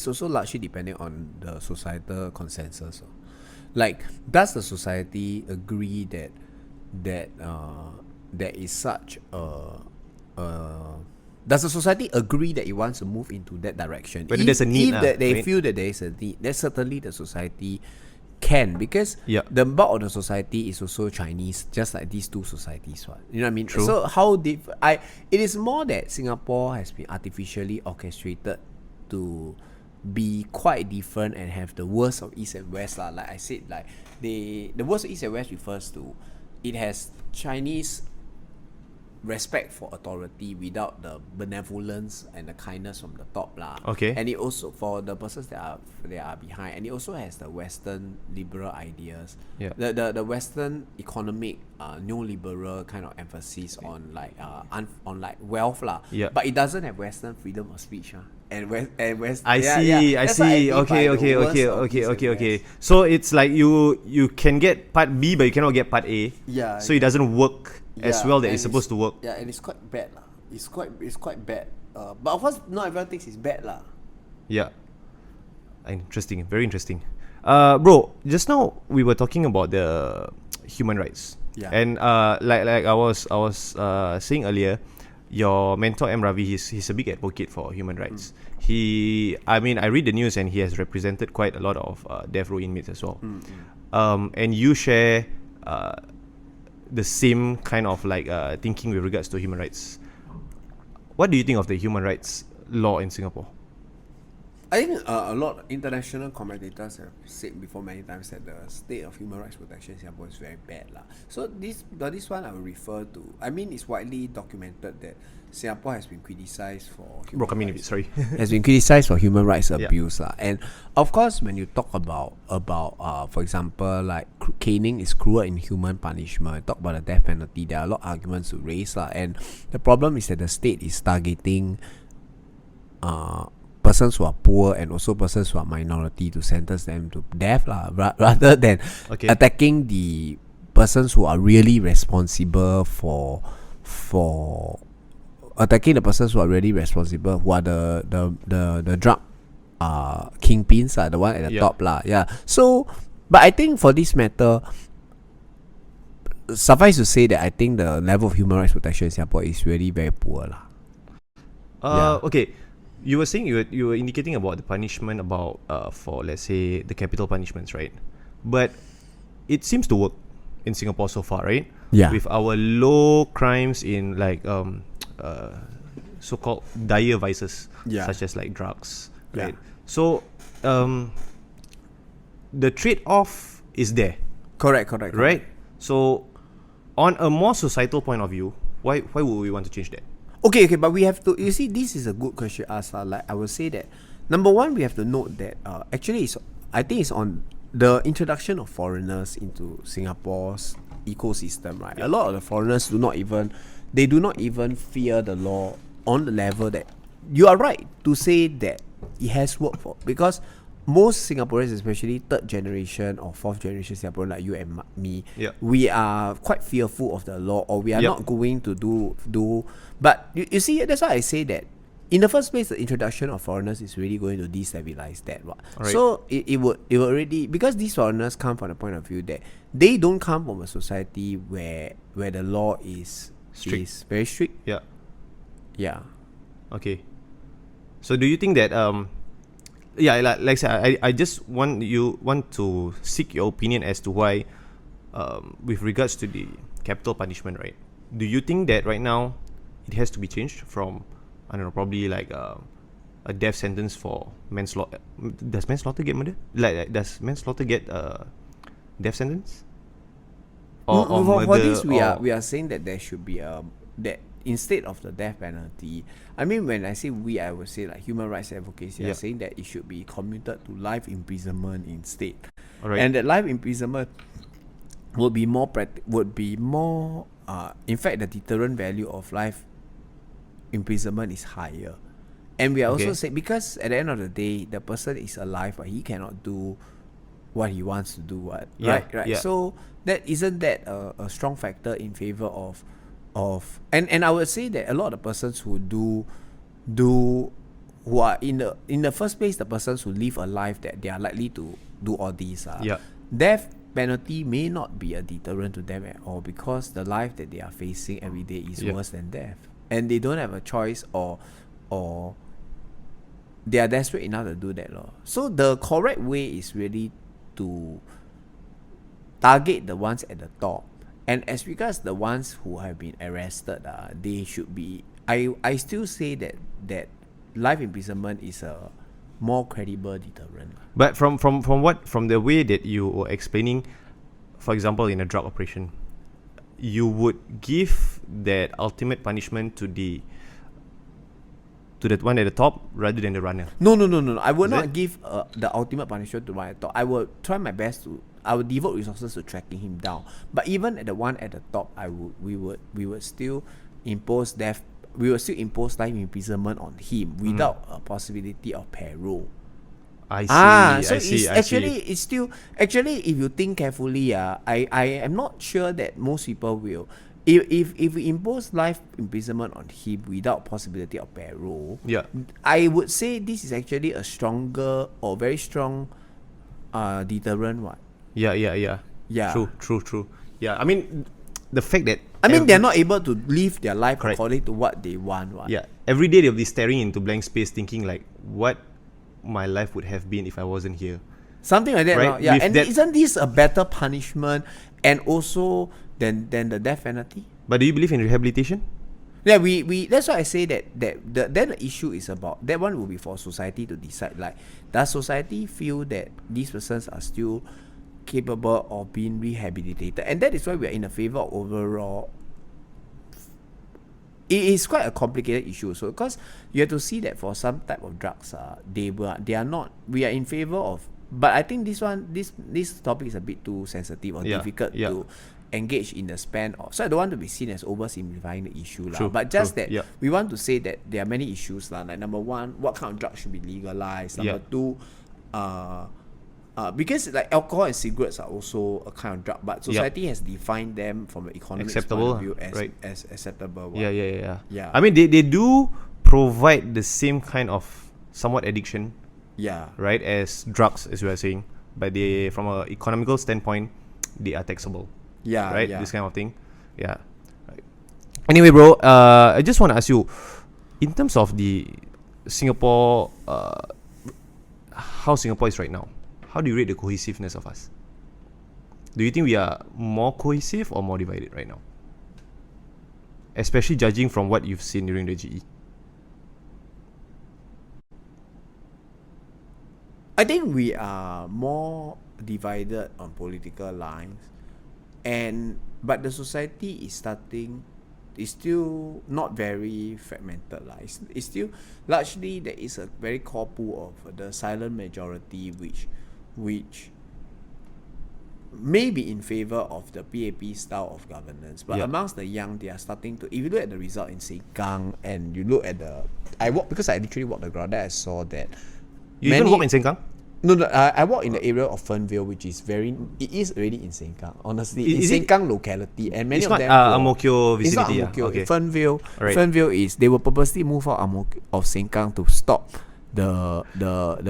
also largely depending on the societal consensus. Like, does the society agree that there is such does the society agree that it wants to move into that direction? Whether there's a need, if they right? feel that there is a need, then certainly the society can, because Yeah. the bulk of the society is also Chinese, just like these two societies, right? You know what I mean? True. So it is more that Singapore has been artificially orchestrated to be quite different and have the worst of East and West lah. Like I said, like the worst of East and West refers to it has Chinese respect for authority without the benevolence and the kindness from the top lah. Okay. And it also, for the persons that are behind, and it also has the Western liberal ideas. Yeah. The Western economic neoliberal kind of emphasis on like on like wealth lah. Yeah. But it doesn't have Western freedom of speech and West. I yeah, see. yeah. I That's what see. mean by Okay. the Okay. worst Okay. of Okay. East and Okay. Okay. West. So it's like you can get part B, but you cannot get part A. Yeah. So it doesn't work as well that and it's supposed to work. Yeah, and it's quite bad lah. It's quite bad. But of course, not everyone thinks it's bad lah. Yeah. Interesting. Very interesting. Bro, just now we were talking about the human rights. Yeah. And like I was saying earlier, your mentor M Ravi, he's a big advocate for human rights. I read the news and he has represented quite a lot of death row inmates as well. And you share the same kind of like thinking with regards to human rights. What do you think of the human rights law in Singapore? I think a lot of international commentators have said before many times that the state of human rights protection in Singapore is very bad lah. So this one I will refer to. I mean, it's widely documented that Singapore has been criticized for human rights. Sorry. Has been criticized for human rights Yeah. abuse lah. And of course, when you talk about for example, like caning is cruel inhuman punishment, talk about the death penalty, there are a lot of arguments to raise lah. And the problem is that the state is targeting persons who are poor and also persons who are minority to sentence them to death lah, rather than attacking the persons who are really responsible for attacking the persons who are really responsible, who are the drug kingpins are the one at the top lah. Yeah. So, but I think for this matter, suffice to say that I think the level of human rights protection in Singapore is really very poor lah. Okay. You were saying you were indicating about the punishment about for, let's say, the capital punishments, right? But it seems to work in Singapore so far, right? Yeah. With our low crimes in like so-called dire vices, such as like drugs, right? So the trade-off is there. Correct. Right? So on a more societal point of view, why would we want to change that? Okay, but we have to. You see, this is a good question asked. Like I would say that number one, we have to note that actually, I think it's on the introduction of foreigners into Singapore's ecosystem. Right, a lot of the foreigners do not even fear the law on the level that you are right to say that it has worked for, because most Singaporeans, especially third generation or fourth generation Singaporean like you and me, we are quite fearful of the law, or we are not going to do. But you see, that's why I say that in the first place, the introduction of foreigners is really going to destabilize that. Right. So it would already, because these foreigners come from the point of view that they don't come from a society where the law is very strict. Yeah. Okay. So do you think that like I said, I just want to seek your opinion as to why with regards to the capital punishment, right? Do you think that right now it has to be changed from, I don't know, probably like a death sentence for manslaughter? Does manslaughter get murder? Does manslaughter get death sentence? Or for this, we are saying that there should be that instead of the death penalty. I mean, when I say we, I would say like human rights advocacy are saying that it should be commuted to life imprisonment instead. Right. And that life imprisonment would be more in fact, the deterrent value of life imprisonment is higher. And we are also saying, because at the end of the day, the person is alive, but he cannot do what he wants to do. Right. Yeah. So isn't that a strong factor in favor of and I would say that a lot of the persons who who are in the first place, the persons who live a life that they are likely to do all these death penalty may not be a deterrent to them at all, because the life that they are facing every day is worse than death, and they don't have a choice, or they are desperate enough to do that. So the correct way is really to target the ones at the top. And as regards the ones who have been arrested, they should be. I still say that life imprisonment is a more credible deterrent. But from the way that you were explaining, for example, in a drug operation, you would give that ultimate punishment to the one at the top rather than the runner. No. I will not give the ultimate punishment to one at the top. I will try my best to. I will devote resources to tracking him down. But even at the one at the top, we would still impose death. We will still impose life imprisonment on him without a possibility of parole. I see. It's still actually, if you think carefully, I am not sure that most people will. If we impose life imprisonment on him without possibility of parole, I would say this is actually a stronger or very strong deterrent one. Yeah. True. Yeah, I mean, the fact that they're not able to live their life according to what they want. Right? Yeah, every day they'll be staring into blank space, thinking like, what my life would have been if I wasn't here. Something like that, right? Yeah. And isn't this a better punishment, and also than the death penalty? But do you believe in rehabilitation? Yeah, we that's why I say that the issue is about that one will be for society to decide. Like, does society feel that these persons are still capable of being rehabilitated? And that is why we are in a favor of overall. It is quite a complicated issue, so because you have to see that for some type of drugs, they are not. We are in favor of, but I think this topic is a bit too sensitive or difficult to engage in the span of. So I don't want to be seen as oversimplifying the issue, but just that we want to say that there are many issues, like number one, what kind of drugs should be legalized. Number two, because like alcohol and cigarettes are also a kind of drug, but society has defined them from an economic point of view as acceptable. Yeah. I mean, they do provide the same kind of somewhat addiction, right, as drugs, as we are saying, but they, from an economical standpoint, they are taxable. Right, this kind of thing. Right. Anyway, bro, I just want to ask you, in terms of the Singapore, how Singapore is right now, how do you rate the cohesiveness of us? Do you think we are more cohesive or more divided right now? Especially judging from what you've seen during the GE. I think we are more divided on political lines, but the society is still not very fragmented. It's still largely there is a very core pool of the silent majority which may be in favor of the PAP style of governance, but amongst the young, they are starting to. If you look at the result in Sengkang, and you look at I literally walked the ground, that I saw that. You even walk in Sengkang? No, I walk in the area of Fernvale, which is it is already in Sengkang. Honestly, in Sengkang locality, and many of them. It's not Ang Mo Kio vicinity. It's not Ang Mo Kio. Fernvale. Right. Fernvale is, they will purposely move out of Sengkang to stop the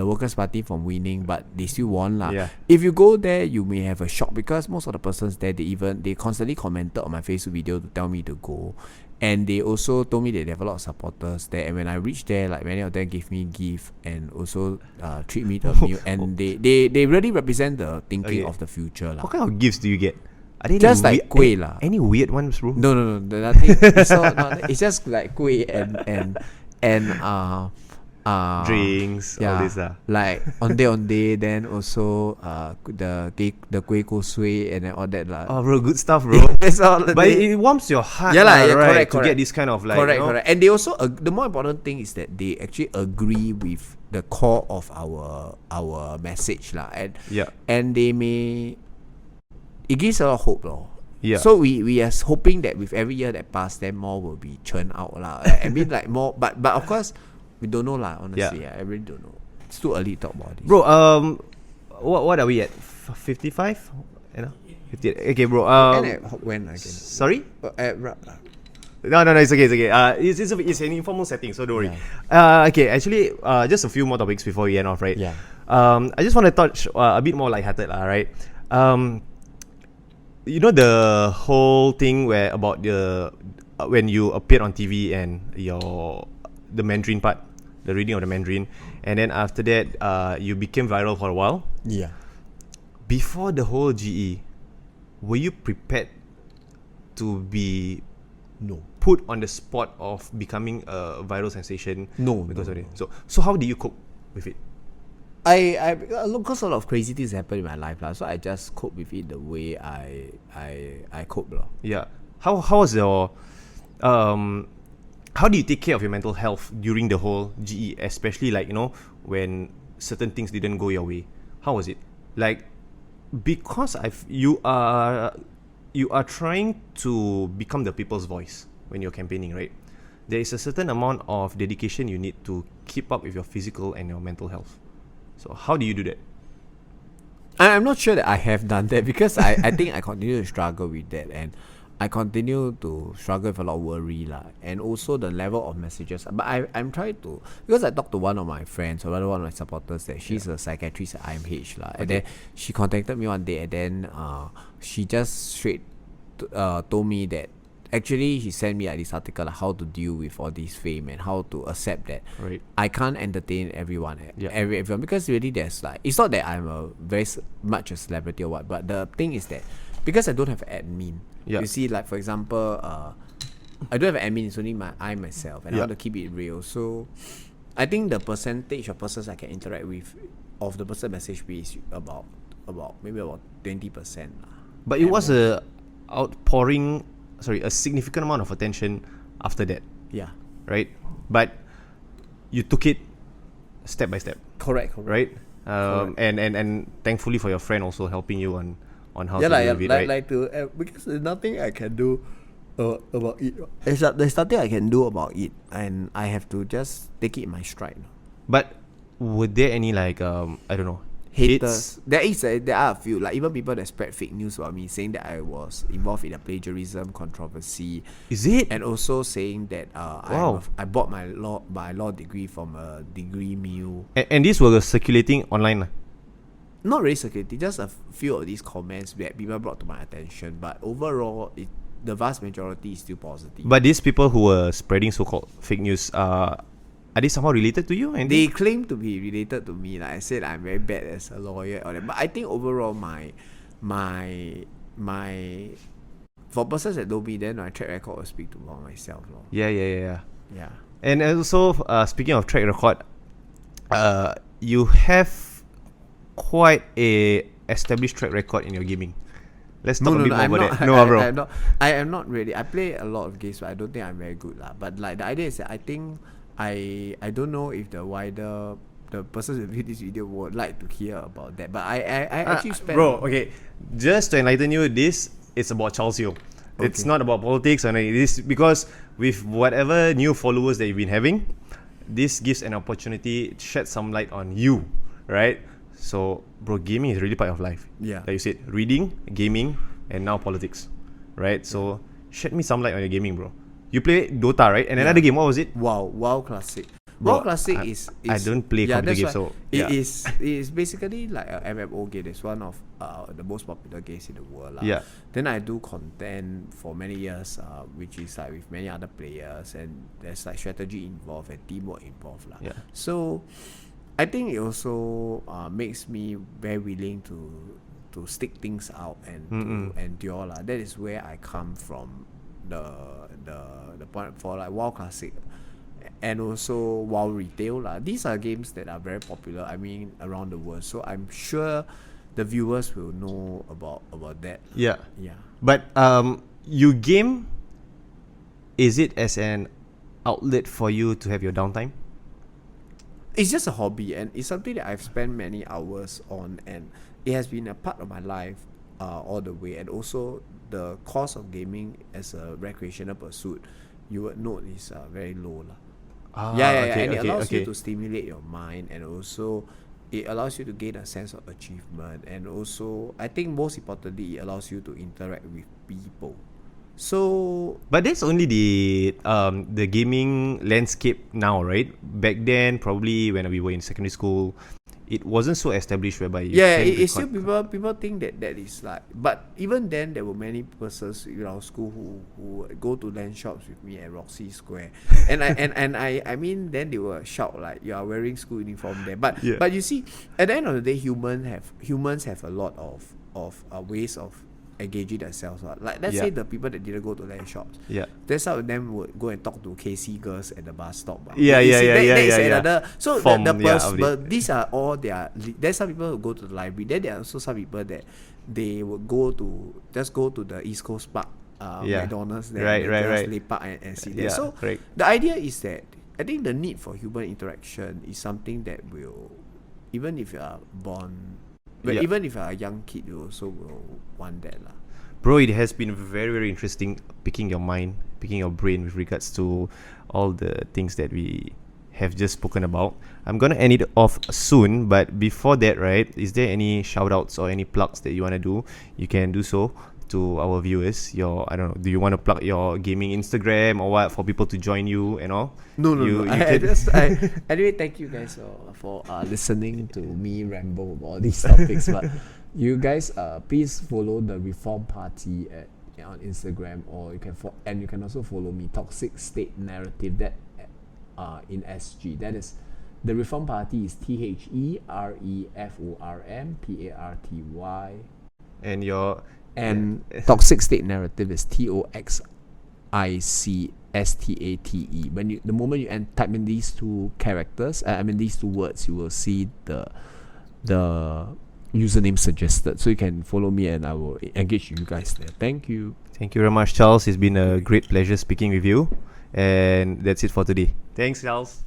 Workers' Party from winning, but they still won lah. If you go there, you may have a shock, because most of the persons there, they constantly commented on my Facebook video to tell me to go, and they also told me that they have a lot of supporters there. And when I reached there, like, many of them gave me gift and also treat me to a meal, and they really represent the thinking of the future lah. What kind of gifts do you get? Are they just like kuih lah? Any weird ones, bro? No, nothing. It's just like kuih and drinks, all this like onde, then also the kuih kosui and then all that lah. Oh, bro, good stuff, bro. That's all. But it warms your heart, right? To get this kind of like, correct. And they also the more important thing is that they actually agree with the core of our message lah, and they may. It gives a lot of hope, though. So we are hoping that with every year that passes, then more will be churned out lah. I mean, like, more, but of course. We don't know lah, honestly. I really don't know. It's too early to talk about this. Bro, what are we at? 55? 58. Okay, bro. When again? Sorry? No, it's okay. It's an informal setting, so don't worry. Okay, actually, just a few more topics before we end off, right? I just want to touch a bit more lighthearted, right? you know the whole thing where about the when you appeared on TV and the Mandarin part, the reading of the Mandarin, and then after that, you became viral for a while. Yeah. Before the whole GE, were you prepared to be No. put on the spot of becoming a viral sensation? No, because no, of it. So how did you cope with it? Because a lot of crazy things happen in my life lah, so I just cope with it the way I cope lah. Yeah. How was your how do you take care of your mental health during the whole GE, especially like when certain things didn't go your way? How was it? Like, because you are trying to become the people's voice when you're campaigning, right? There is a certain amount of dedication you need to keep up with your physical and your mental health. So how do you do that? I'm not sure that I have done that because I think I continue to struggle with that, and I continue to struggle with a lot of worry lah, and also the level of messages. But I'm trying to, because I talked to one of my friends or rather one of my supporters that she's a psychiatrist at IMH lah, and then she contacted me one day, and then she just straight told me that actually she sent me this article like how to deal with all this fame and how to accept that I can't entertain everyone, everyone, because really there's like, it's not that I'm a very much a celebrity or what, but the thing is that because I don't have admin, you see, like for example, I don't have admin, it's only myself, and I want to keep it real. So I think the percentage of persons I can interact with of the person message me is about maybe about 20%. But it was a significant amount of attention after that. Yeah. Right? But you took it step by step. Correct. Right? And thankfully for your friend also helping you on how to deal with it, right? Like because there's nothing I can do about it. There's nothing I can do about it, and I have to just take it in my stride. But were there any like I don't know, haters? There are a few, like even people that spread fake news about me, saying that I was involved in a plagiarism controversy. Is it? And also saying that I bought my law degree from a degree mill. And these were circulating online. Not really circulating, just a few of these comments that people brought to my attention. But overall, the vast majority is still positive. But these people who were spreading so-called fake news, are they somehow related to you? And they claim to be related to me. Like I said, I'm very bad as a lawyer. But I think overall, my for persons that know me, then my track record will speak to myself. Yeah. Yeah. And also, speaking of track record, you have quite a established track record in your gaming. Let's talk a bit more about that. No, bro. I am not really. I play a lot of games, but I don't think I'm very good lah. But like the idea is that I think I don't know if the persons who view this video would like to hear about that. But I actually spend. Bro, okay. Just to enlighten you, this is about Charles Yeo. Okay. It's not about politics or anything. This because with whatever new followers that you've been having, this gives an opportunity to shed some light on you, right? So, bro, gaming is really part of life. Yeah. Like you said, reading, gaming, and now politics, right? So, shed me some light on your gaming, bro. You play Dota, right? And another game, what was it? WoW Classic. Bro, WoW Classic is I don't play computer games, so it is basically like a MMO game. It's one of the most popular games in the world. Yeah. Then I do content for many years, which is like with many other players, and there's like strategy involved and teamwork involved. Yeah. So I think it also makes me very willing to stick things out and to endure. That is where I come from. The point for like WoW Classic and also WoW Retail. These are games that are very popular, I mean, around the world. So I'm sure the viewers will know about that. Yeah. Yeah. But you game, is it as an outlet for you to have your downtime? It's just a hobby, and it's something that I've spent many hours on, and it has been a part of my life all the way. And also the cost of gaming as a recreational pursuit, you would note is very low. Okay, and it allows you to stimulate your mind, and also it allows you to gain a sense of achievement, and also I think most importantly, it allows you to interact with people. So, but that's only the gaming landscape now, right? Back then, probably when we were in secondary school, it wasn't so established whereby you Yeah, can it's still record. people think that is like, but even then there were many persons in our school who go to land shops with me at Roxy Square, and I mean then they will shout like, you are wearing school uniform there, but Yeah. but you see, at the end of the day, humans have a lot of ways of engaging themselves. Like let's Yeah. say the people that didn't go to land shops, Yeah. then some of them would go and talk to KC girls at the bus stop. Yeah, You yeah, see, yeah, that, yeah, that is yeah, yeah. another. So Form, the yeah, of it. but these are all their. There's some people who go to the library. Then there are also some people that they would go to the East Coast Park, Yeah. McDonald's there, Right, and right, just right. lepak and see there. Yeah, So correct. the idea is that I think the need for human interaction is something that will, even if you are born, but Yeah. even if you are a young kid, you also will want that lah. Bro, it has been very, very interesting picking your mind, picking your brain with regards to all the things that we have just spoken about. I'm gonna end it off soon, but before that, right, is there any shout outs or any plugs that you wanna do? You can do so to our viewers. I don't know, do you wanna plug your gaming Instagram or what for people to join you and all? No. You Anyway, thank you guys for listening to me ramble about all these topics. But you guys, please follow the Reform Party on Instagram, or you can also follow me, Toxic State Narrative, that in SG. That is, the Reform Party is TheReformParty, and your and Toxic State Narrative is ToxicState. The moment you type in these two characters, these two words, you will see the username suggested. So you can follow me, and I will engage you guys there. Thank you. Thank you very much, Charles. It's been a great pleasure speaking with you. And that's it for today. Thanks, Charles.